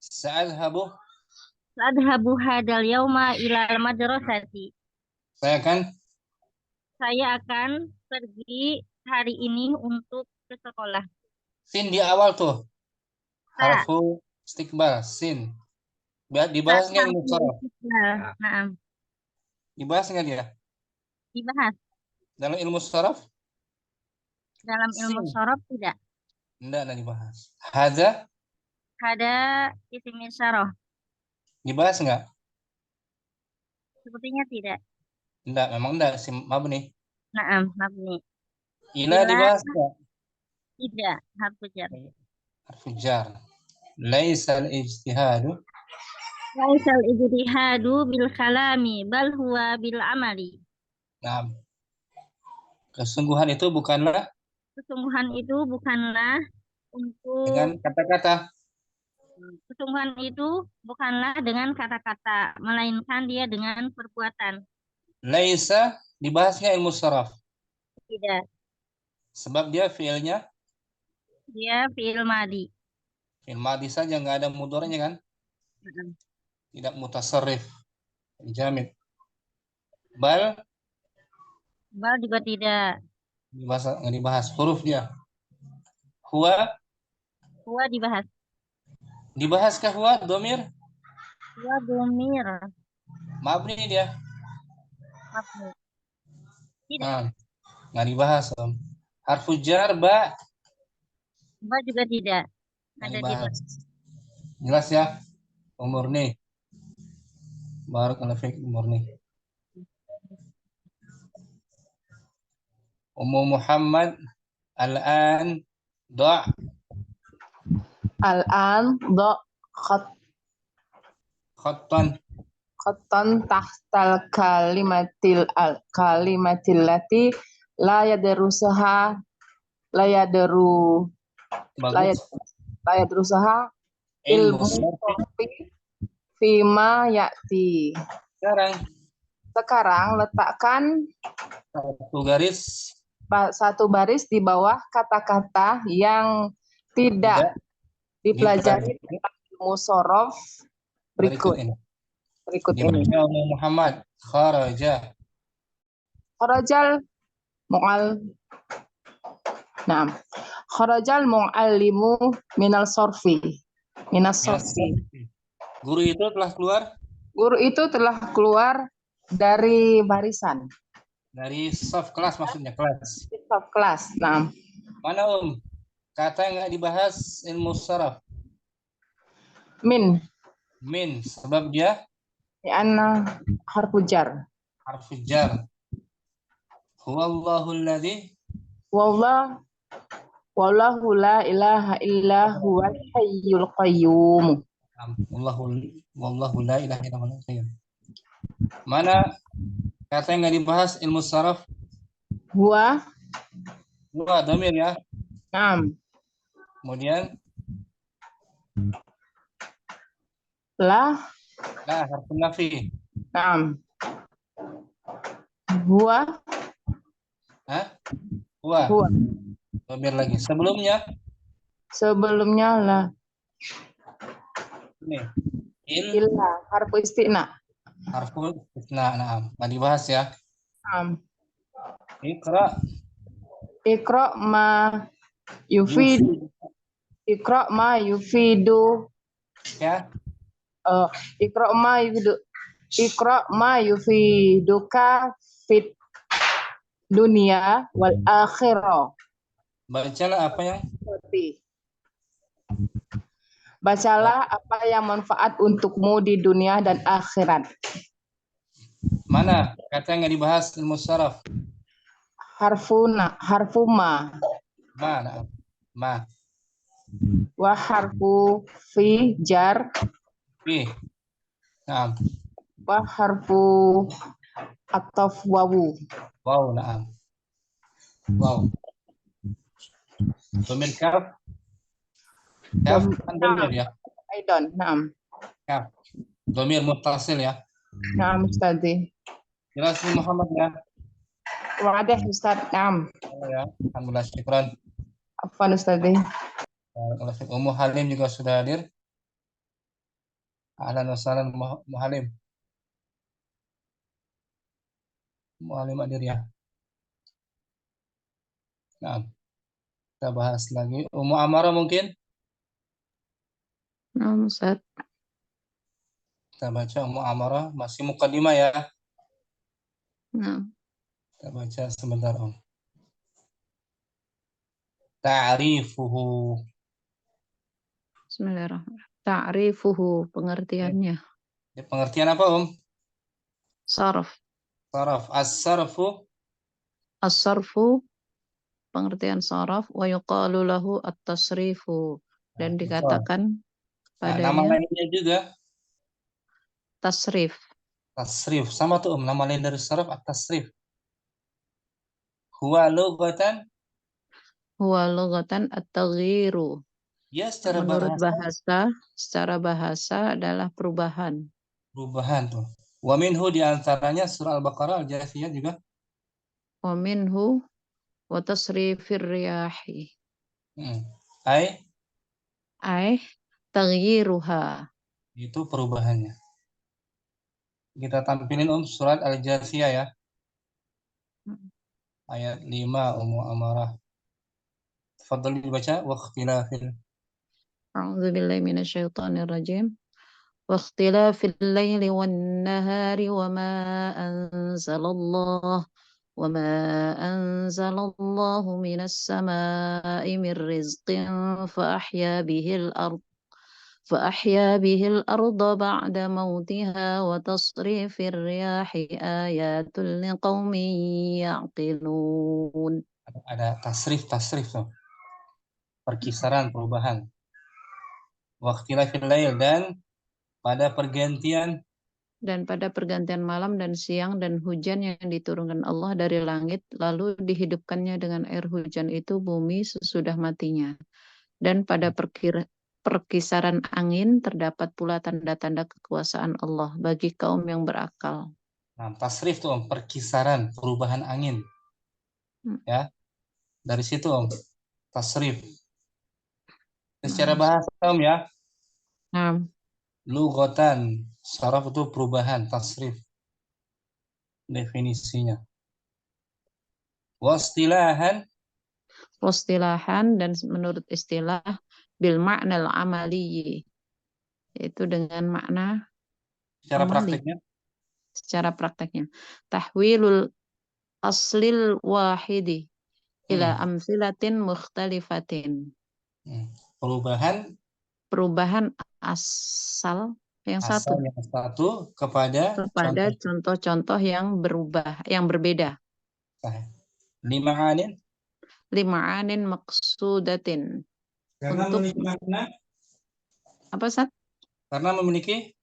Sa'adhabu hadal yauma ilal madrasati. Saya akan pergi hari ini untuk ke sekolah. Sin di awal tuh. Harfu istiqbal, sin. Dibahas nggak ilmu saraf? Dibahas nggak dia? Dibahas. Dalam ilmu saraf? Dalam ilmu saraf tidak. Enggak dibahas. Hada isim isyarah. Dibahas nggak? Sepertinya tidak. Enggak, memang enggak. Isim mabni. Mabni. Ila dibahas nggak? Tidak, harfu jar. Harfu jar. Laisal ijtihadu bil kalami bal huwa bil amali. Nah, kesungguhan itu bukanlah untuk dengan kata-kata. Kesungguhan itu bukanlah dengan kata-kata, melainkan dia dengan perbuatan. Laisa dibahasnya ilmu saraf. Tidak. Sebab dia fiilnya? Dia fiil madi. Fiil madi saja, nggak ada mudhari'nya kan? Tidak mutasarrif. Jamid. Bal juga tidak. Nggak dibahas. Huruf dia. Huwa dibahas. Dibahaskah huwa domir? Huwa domir. Mabni dia. Mabni. Tidak. Nggak dibahas Harfu jar ba juga tidak. Ada dibahas. Jelas ya? Umur nih. Barakallahu fiik umur nih. Ummu Muhammad al-an da' khattan tahtal kalimatil lati la yadrusaha ilmu fima ya'ti. Sekarang letakkan satu baris di bawah kata-kata yang tidak dipelajari tentang ilmu sorof berikut ini. Muhammad kharajal mu'allimu minal sorfi. Guru itu telah keluar dari barisan. Dari saf kelas maksudnya kelas. Saf kelas. Nah. Mana Kata yang nggak dibahas ilmu saraf. Min. Min, sebab dia Li'anna harfu jar. harfu jar. Huwallahu alladhi. Wallahu la ilaha illa huwal hayyul qayyum. Wallahu la ilaha illa huwal qayyum. Mana kata yang nggak dibahas ilmu saraf? Huwa. Dhamir ya. Naam. Kemudian La. harfu nafi. Naam. Huwa. Huwa. Huwa. Dhamir lagi. Sebelumnya La. ini Illa. Harfu isti'na. harfu istisna. Naam. Nggak dibahas ya. Naam. Iqra. Iqra ma yufidu. Iqra ma yufidu. Ya. Iqra ma yufiduka fit dunia wal akhirah. Bacalah apa yang Bacalah apa yang manfaat untukmu di dunia dan akhirat. mana kata yang nggak dibahas ilmu saraf? Harfu ma. Ma. Wa harfu fi jar. Fi. Naam. Wa harfu ataf wawu. Wow, naam. Wow. Dhamir kaf. Kaf kan dhamir ya. Aidon, naam. Kaf. Dhamir muttasil ya. Naam Ustazi. Jelas nih Muhammad ya. Wadah Ustaz, naam. Ya. Alhamdulillah, syukran. Afwan Ustazi. Ummu Halim juga sudah hadir. Ahlan wa sahlan Ummu Halim. Ummu Halim hadir ya. Nah, kita bahas lagi. Ummu Amara mungkin? Nah, Ustaz. Kita baca Ummu Amara. Masih muqaddimah ya. Nah, Kita baca sebentar Om. Ta'rifuhu. Bismillahirrahmanirrahim. Ta'rifuhu, pengertiannya. Ya, pengertian apa Om? Sarf. Saraf. As-sarfu. As-sarfu, pengertian saraf, wa yuqalu lahu at-tasrifu. Dan dikatakan Nama padanya lainnya juga tasrif. tasrif. Sama tuh Om. Nama lain dari saraf at-tasrif. Huwa lughatan. Huwa lughatan at-taghyiru. Ya, secara Menurut bahasa. secara bahasa adalah perubahan. Perubahan tuh. Wa minhu diantaranya surah Al-Baqarah, Al-Jathiyah juga. Wa minhu wa tasrifir riyahi. Ay taghyiruha. Itu perubahannya. Kita tampilin surat Al-Jathiyah ya. Ayat 5 Ummu Amarah. Tafadhal dibaca wa ikhtilafil. A'udzu billahi minasyaitonir rajim. Wa ikhtilafil laili wan nahari wa ma anzalallahu minas samaa'i mir rizqin fa ahya bihil arda ba'da mautiha wa tasrifir riyahi ayatul liqaumin ya'qilun. Ada tasrif tuh. Perkisaran perubahan. Waqtilafil lail dan pada pergantian malam dan siang dan hujan yang diturunkan Allah dari langit lalu dihidupkannya dengan air hujan itu bumi sesudah matinya. Dan pada perkisaran angin terdapat pula tanda-tanda kekuasaan Allah bagi kaum yang berakal. Nah, tasrif tuh Om, perkisaran perubahan angin. Ya. Dari situ Om, tasrif. Secara bahasa Om ya. Lughatan, saraf itu perubahan, tasrif. Definisinya. Wastilahan Dan menurut istilah bil ma'nal amali, yaitu dengan makna secara prakteknya tahwilul aslil wahidi ila amsilatin mukhtalifatin. Perubahan asal yang satu asal yang satu kepada kepada contoh. contoh-contoh yang berubah, yang berbeda. Sahih. Lima'anin, Lima'anin maksudatin. karena Untuk memiliki makna, apa, Sat? karena memiliki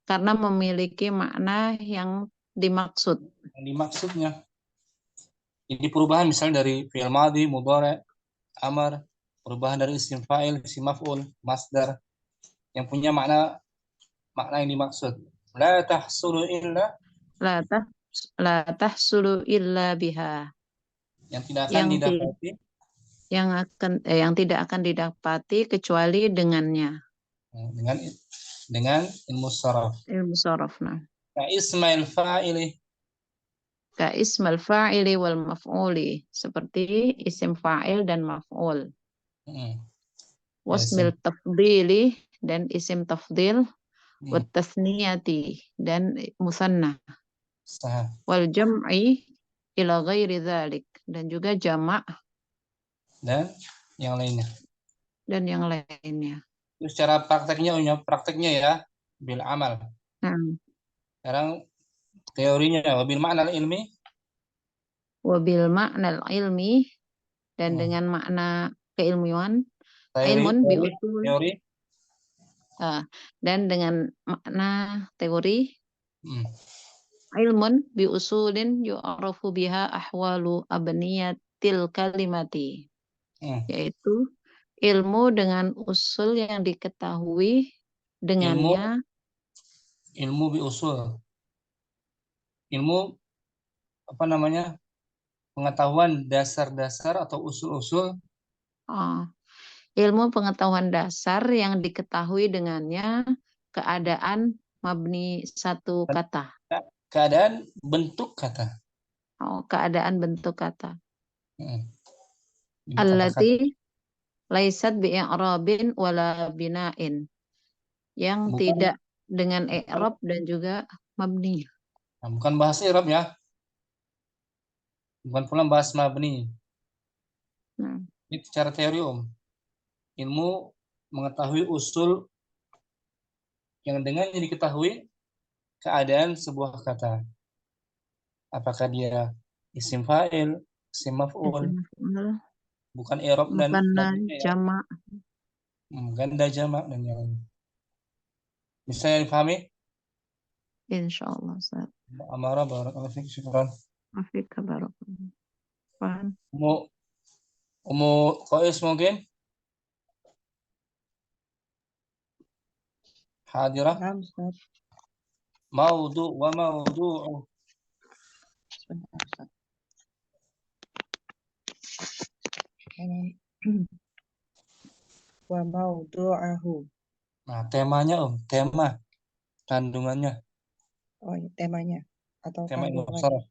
Karena memiliki makna yang dimaksud. yang dimaksudnya. Jadi perubahan misalnya dari fi'il madhi, mudhari', amar, perubahan dari isim fa'il, isim maf'ul, masdar yang punya makna yang dimaksud. La tahsulu illa, La tahsulu illa biha. yang tidak akan Yang didapati, yang tidak akan didapati kecuali dengannya. dengan ilmu saraf. Ilmu saraf. Nah. Ka ismail fa'ili, Ka ismal fa'ili wal maf'uli. Seperti isim fa'il dan maf'ul. Wasmil tafdili dan isim tafdil. Wat tasniyati dan musanna. Wal jam'i ila ghairi dzalik. Dan juga jamak. Dan yang lainnya. Dan yang lainnya. Terus cara prakteknya ya, bil amal. Sekarang teorinya, wabil makna ilmi. Wabil makna ilmi, dan dengan makna keilmuan. Ilmun biusul. Teori. Dan dengan makna teori. Ilmun biusulin yu'arafu biha ahwalu abniyatil kalimati. Yaitu ilmu dengan usul yang diketahui dengannya. Ilmu biusul. Ilmu apa namanya? Pengetahuan dasar-dasar atau usul-usul. Ilmu pengetahuan dasar yang diketahui dengannya keadaan mabni satu kata. Keadaan bentuk kata. Keadaan bentuk kata. Allati laisat bi'irabin wala bina'in. Yang tidak dengan i'rab dan juga mabni. Bukan bahasa i'rab ya. Bukan pula bahas mabni. Itu secara teori ilmu mengetahui usul yang dengannya diketahui keadaan sebuah kata. Apakah dia isim fa'il, isim maf'ul, bukan i'rab dan jamak. Ganda jamak dan yang lain. Bisa dipahami? Insyaallah, Ustaz. Amara barakallahu fiik, syukran. Afika barakallahu. Paham. Umu Qais mungkin? Hadirah? Naam, Ustaz. Maudu wa maudu'u. Wa maudu'ahu. Nah, temanya tema kandungannya. Oh, ya, temanya atau tema kandungannya.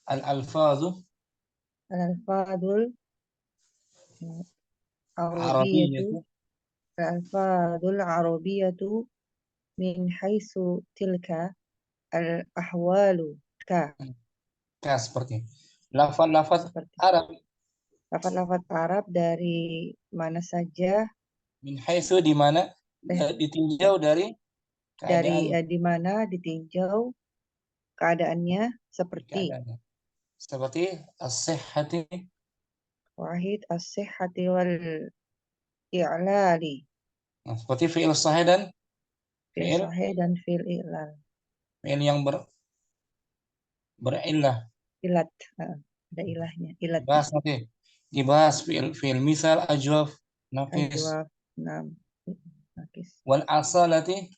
Al-alfadhu. Al-alfadhul arabiyyatu. Al-alfadhul arabiyyatu min haitsu tilka al-ahwalu ka. Seperti lafaz Arab. Lafaz Arab dari mana saja. Min haitsu di mana ditinjau dari keadaan. Dari di mana ditinjau keadaannya seperti. Seperti as-sihhati. Wahid as-sihhati wal i'lali. Seperti fi'il sahih dan fi'il sahih dan fi'il i'lal. Fi'il yang berillah. Ilat. Ada ilahnya. Ilat. Dibahas nanti. Dibahas fi'il misal ajwaf, naqis. Ajwaf, naqis. Wal asalati.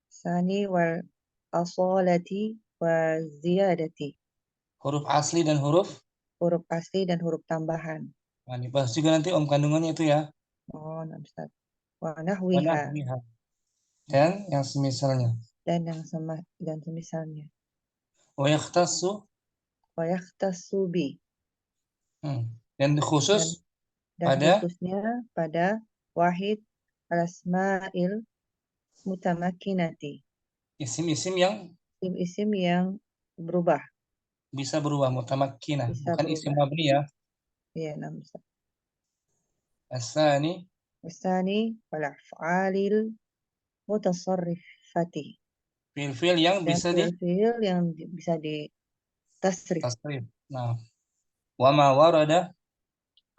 Sani wal asalati wa ziyadati. Huruf asli dan huruf asli dan huruf tambahan. Nah, dibahas juga nanti kandungannya itu ya. Oh, Ustaz. Wa nahwiha. Dan yang semisalnya. Dan semisalnya. Wa yakhtassu bi. Dan khusus khususnya pada wahid al-asma'il mutamakkinati. Isim-isim yang berubah. Bisa berubah mutamakkinah, bukan isim mabni ya. Iya, Ustaz. Asani Wasani wal af'alil mutasarrifati. fil yang Dan bisa fiil yang bisa ditasrif. ditasrif. Nah, wa ma warada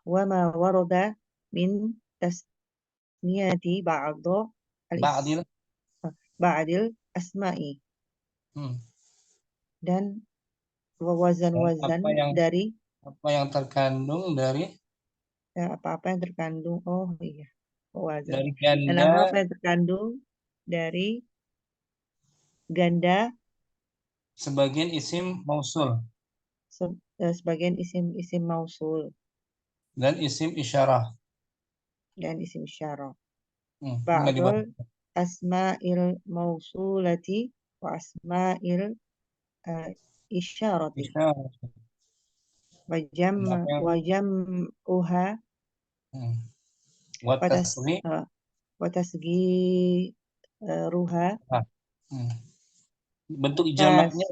Wa ma warada min tasniyati ba'dil ba'dil asma'i. hmm. Dan Dan wazan-wazan dari apa yang terkandung dari apa-apa yang terkandung. Oh iya. Wazan. dari Dan ganda apa yang terkandung dari ganda sebagian isim mausul sebagian isim mausul dan isim isyarah. dan isim isyarah. Ini nggak dibahas. Ba'dul asma'il mausulati wa asma'il isyarati. Isyarah. Wa jam'uha Wa tasghi wa tasgi ruha. Bentuk jamaknya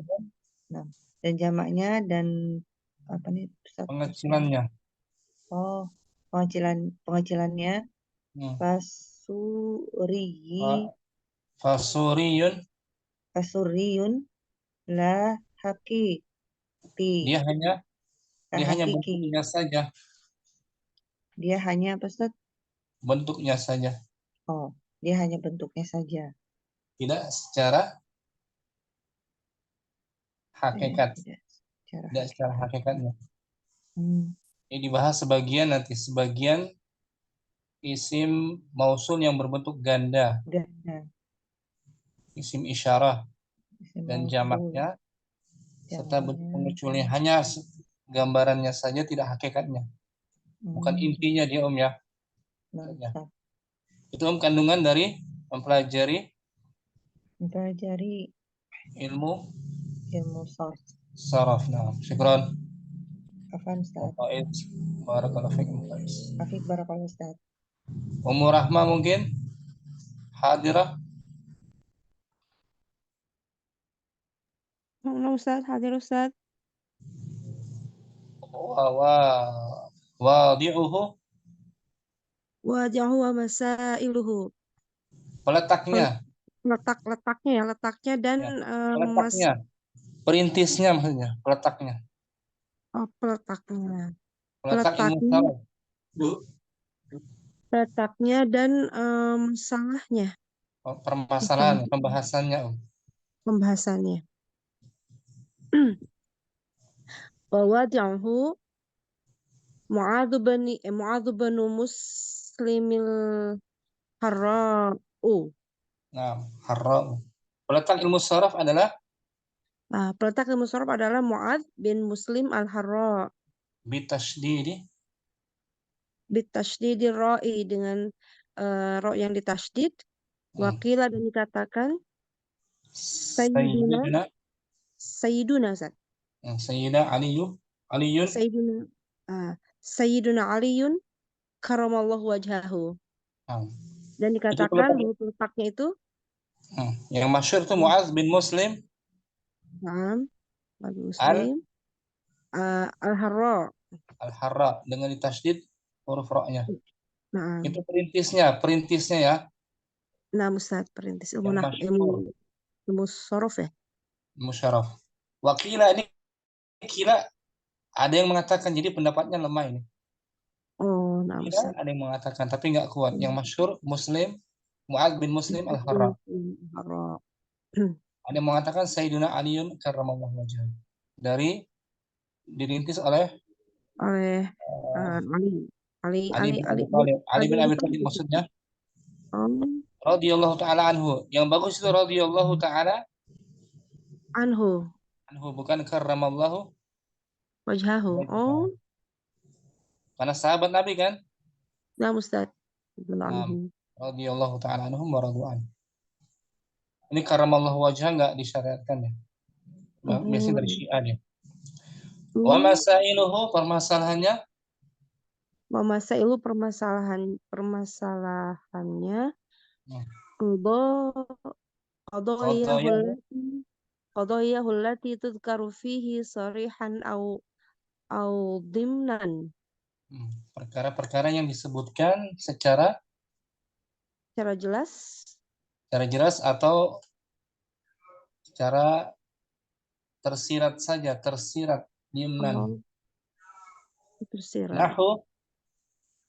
dan jamaknya dan apa nih Ustaz? pengecilannya. Oh, pengecilannya fasuriyun la hakiki. Dia hanya bentuknya saja. Dia hanya apa Ustaz? Bentuknya saja. Oh, dia hanya bentuknya saja. Tidak secara hakikat. Tidak secara hakikatnya. Ini dibahas sebagian isim mausul yang berbentuk ganda. Isim isyarah dan jamaknya serta bentuk pengecualian hanya gambarannya saja, tidak hakikatnya. Bukan intinya dia ya. Itu kandungan dari mempelajari ilmu saraf. Nah, syukran. Afan Ustaz. Barakallahu fiikum. Afik barakallahu Ustaz. Ummu Rahma mungkin hadirah. Ustaz, hadir Ustaz. Wadi'uhu. Wajahu wa masailuhu. Letaknya Dan letaknya. Perintisnya maksudnya, letaknya. Letaknya. Letaknya dan masalahnya. Permasalahan, pembahasannya. Wawadi'uhu Mu'adzu bin Muslimil Harra'u. Nah, Harra'u. Peletak ilmu saraf adalah Mu'adz bin Muslim al-Harra. Bitasydidi ra'i dengan ra yang ditasydid. Waqila dan dikatakan Sayyiduna Ustaz. Sayyidina Aliyun. Sayyiduna Aliyun karamallahu wajhahu. Dan dikatakan bahwa letaknya itu yang masyhur itu Mu'adz bin Muslim al-Harra. Al-Harra dengan ditasydid huruf ra-nya. Itu perintisnya ya. Nah, Ustaz, perintis ilmu saraf ya. Musyaraf. Wakila ini kira ada yang mengatakan, jadi pendapatnya lemah ini. Oh, nah Ustaz. Ada yang mengatakan tapi nggak kuat. Yang masyhur Muslim, Mu'adz bin Muslim al-Harra. Ada yang mengatakan Sayyiduna Aliyun karramallahu wajhahu. Dirintis oleh Ali bin Abi Thalib maksudnya. Radhiyallahu taala anhu. Yang bagus itu radhiyallahu taala anhu bukan karramallahu wajhahu. Oh. Karena sahabat Nabi kan? Nah, Ustaz. Radhiyallahu taala anhum wa radwan. Ini karramallahu wajha enggak disyariatkan ya. Biasanya dari Syiah ya. Wa masailuhu permasalahannya. Wa masailu permasalahannya. Qadayahul lati tudkaru fihi sarihan au dimnan. Perkara-perkara yang disebutkan secara jelas jelas atau secara tersirat saja, tersirat dimnan. tersirat.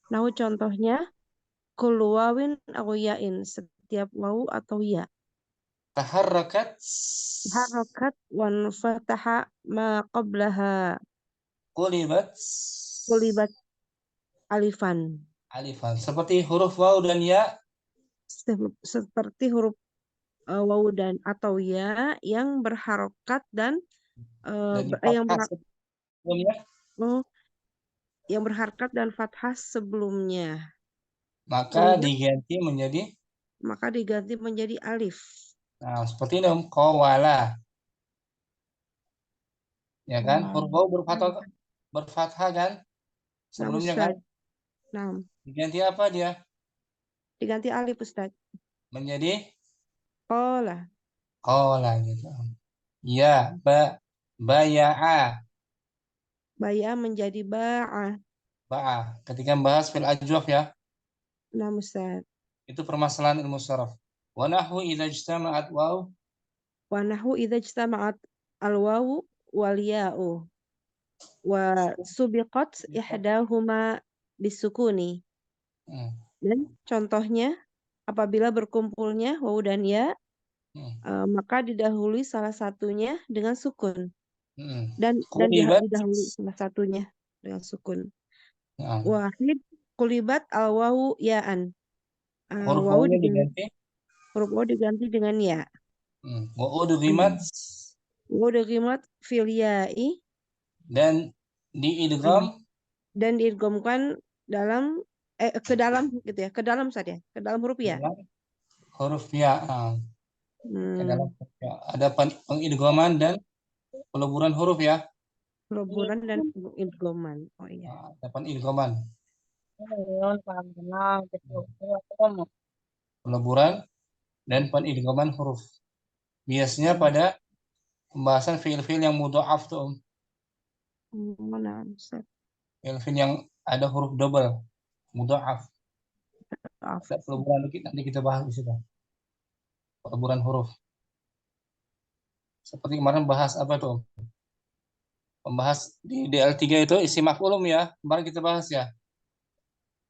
Nahu Contohnya kullu wawin aw yain, setiap wawu atau ya. taharrakat Harakat wan fataha ma qablaha qulibat kulibat alifan. alifan. Seperti huruf waw dan ya Seperti huruf wawu dan atau ya yang berharokat dan yang sebelumnya, yang berharokat dan fathah sebelumnya. maka diganti menjadi alif. Nah, seperti ini qawala. Ya kan? Huruf waw berfathah kan? Sebelumnya kan? Diganti apa dia? Diganti alif, Ustaz. Menjadi qala gitu. Ya, baya'a. Baya'a menjadi ba'a. Ketika membahas fil ajwaf ya. Nah, Ustaz. Itu permasalahan ilmu sharaf. Wa nahwu idza ijtama'at waw. Wa nahwu idza ijtama'at al-wawu wal ya'u wa subiqat ihdahuma bisukuni. Dan contohnya apabila berkumpulnya wawu dan ya, maka didahului salah satunya dengan sukun. Dan didahului salah satunya dengan sukun. Wahid kulibat al-wawu ya'an. Huruf wawu diganti dengan ya. Wa udghimat fil ya'i, dan diidghamkan dalam ke dalam gitu ya, ke dalam saja, ke dalam huruf ya. Huruf ya. Ke dalam huruf ya. Ada pengidghaman dan peleburan huruf ya. Peleburan dan pengidghaman. Oh iya. Ada pengidghaman. Peleburan dan pengidghaman huruf. Biasanya pada pembahasan fiil-fiil yang mudha'af tuh. Fiil-fiil yang ada huruf double, mudha'af. Ada peleburan dikit, nanti kita bahas di situ. Peleburan huruf. Seperti kemarin bahas apa tuh? Pembahas di DL3 itu isi maf'ul ya. Kemarin kita bahas ya.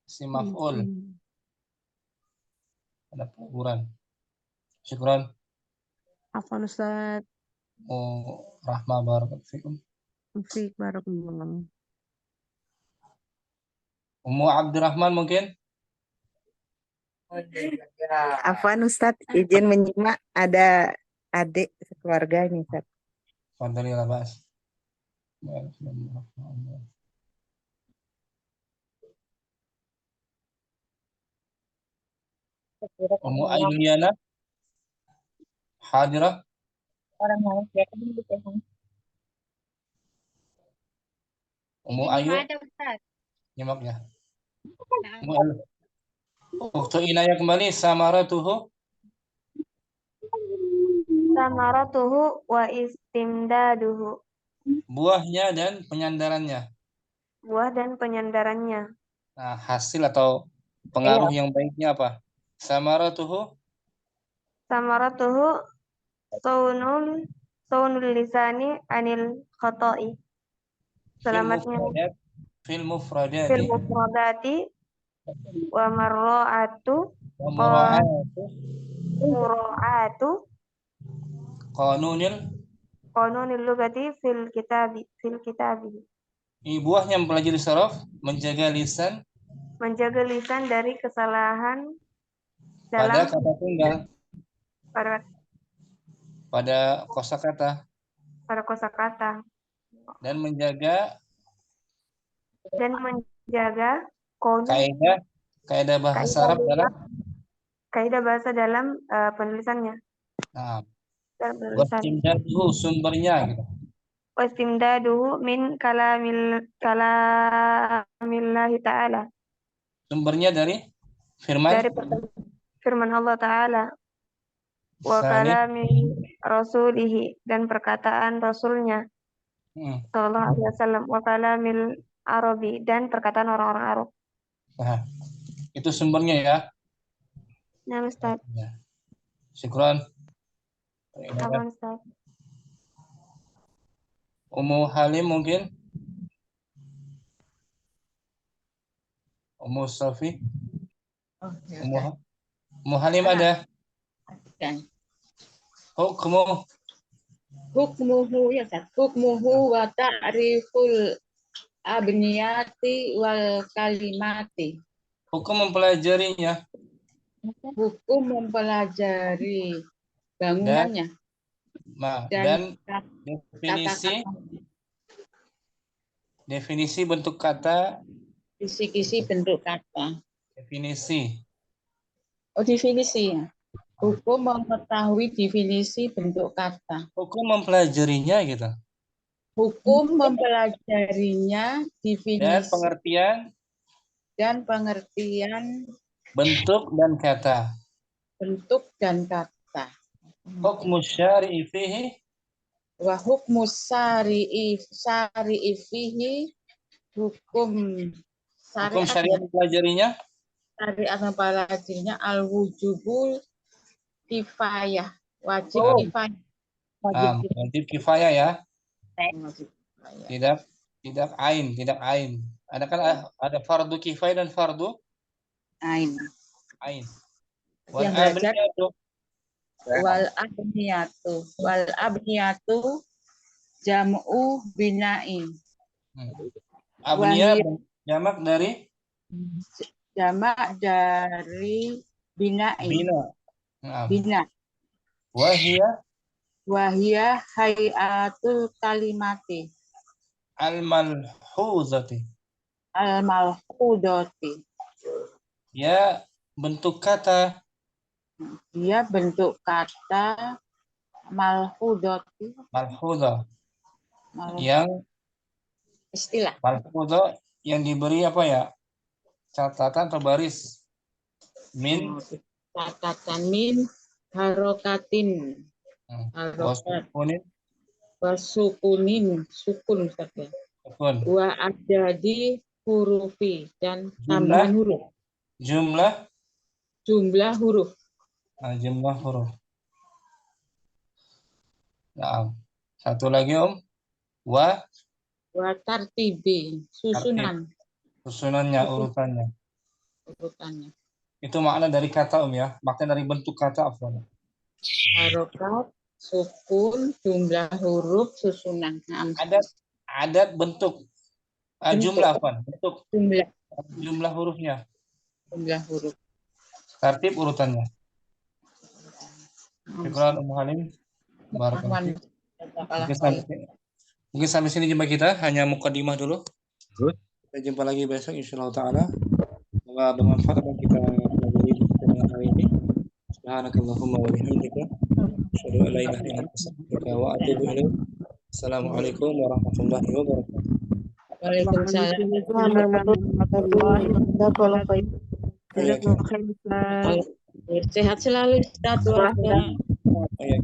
Isi maf'ul. Ada peleburan. Syukran. Afwan Ustaz. Rahmah barakallahu fikum. Fiik barakallahu. Ummu Abdurrahman mungkin? Afwan Ustaz, izin menyimak, ada adik sekeluarganya Ustaz. Fadhali la ba'as. Ummu Ayyana hadirah. Orang lain ya kan Ummu Ayu. Nyimak ya. Waktu Inaya kembali samaratuhu wa istimdaduhu. Buahnya dan penyandarannya. Buah dan penyandarannya. Nah, hasil atau pengaruh yang baiknya apa? Samaratuhu saunul lisani anil khata'i. Selamatnya fil mufradati wa marra'atu qanunil lugati fil kitabi. Buahnya mempelajari sharaf, menjaga lisan dari kesalahan dalam pada kata tunggal, pada kosakata, dan menjaga kaidah bahasa Arab dalam penulisannya. Nah, wastimdaduhu sumbernya gitu. Wastimdaduhu min kalamillahi ta'ala. Sumbernya dari firman Allah Ta'ala. Wa kalami rasulihi, dan perkataan Rasulnya sallallahu alaihi wasallam. Wa kalamil Arabi dan perkataan orang-orang Arab. Nah, itu sumbernya ya. Nah, Ustaz. Ya. Syukran. Apa Ustaz? Ummu Halim mungkin? Ummu Safi? Oh, ya Ummu, udah. Ummu Halim ada? Dan Hukmu. hukmuhu ya Ustaz. Hukmuhu wa ta'riful abniyati wal kalimati. Hukum mempelajarinya. Hukum mempelajari bangunannya Dan dan definisi kata-kata, definisi bentuk kata, kisi-kisi bentuk kata. definisi. Oh, definisi ya. Hukum mengetahui definisi bentuk kata. Hukum mempelajarinya gitu. Hukum mempelajarinya, Dan definisi pengertian dan pengertian bentuk dan kata. bentuk dan kata. Hukmu syari'i fihi Wa hukmu syari'i fihi, hukum hukum syariat mempelajarinya syariat mempelajarinya al-wujubul kifayah, wajib Oh. kifayah. wajib kifayah ya. Wajib kifayah. Tidak ain. Ada kan ada fardu kifayah dan fardu Ain. ain. Yang belajar Abniyatu. wal abniyatu jam'u binain. Abniyah Wahiyah. jamak dari Jamak dari binain. Bina. Wahiyah hayatul kalimati al-malhuzati. al-malhudati. Ya, bentuk kata. Dia bentuk kata malhudati. Malhuzah. Yang Istilah. malhuzah yang diberi apa ya? Catatan atau baris. Min Catatan min harokatin. Harokat. Wasukunin. Sukun saja. Sukun. Wa adadi hurufi. Dan Jumlah tambahan huruf. Jumlah huruf. Jumlah huruf. Nah, satu lagi Om. Wa Tartibi. Susunan. Susunannya, urutannya. Itu makna dari kata Om ya. Makna dari bentuk kata apa? Harokat, sukun, jumlah huruf, susunan. Adat bentuk. Jumlah apa? Bentuk. Jumlah hurufnya. Jumlah huruf. Tertib urutannya. Syukran Ummu Halim. Barakallahu. Mungkin sampai sini jumpa kita. Hanya mukadimah dulu. Kita jumpa lagi besok insyaallah taala. Semoga bermanfaat bagi kita pelajari dengan hari ini. Subhanakallahumma wa bihamdika asyhadu an la ilaha illa anta astaghfiruka wa atubu ilaik. Assalamualaikum warahmatullahi wabarakatuh. Waalaikumsalam warahmatullahi wabarakatuh. Sehat selalu Ustaz. Iya,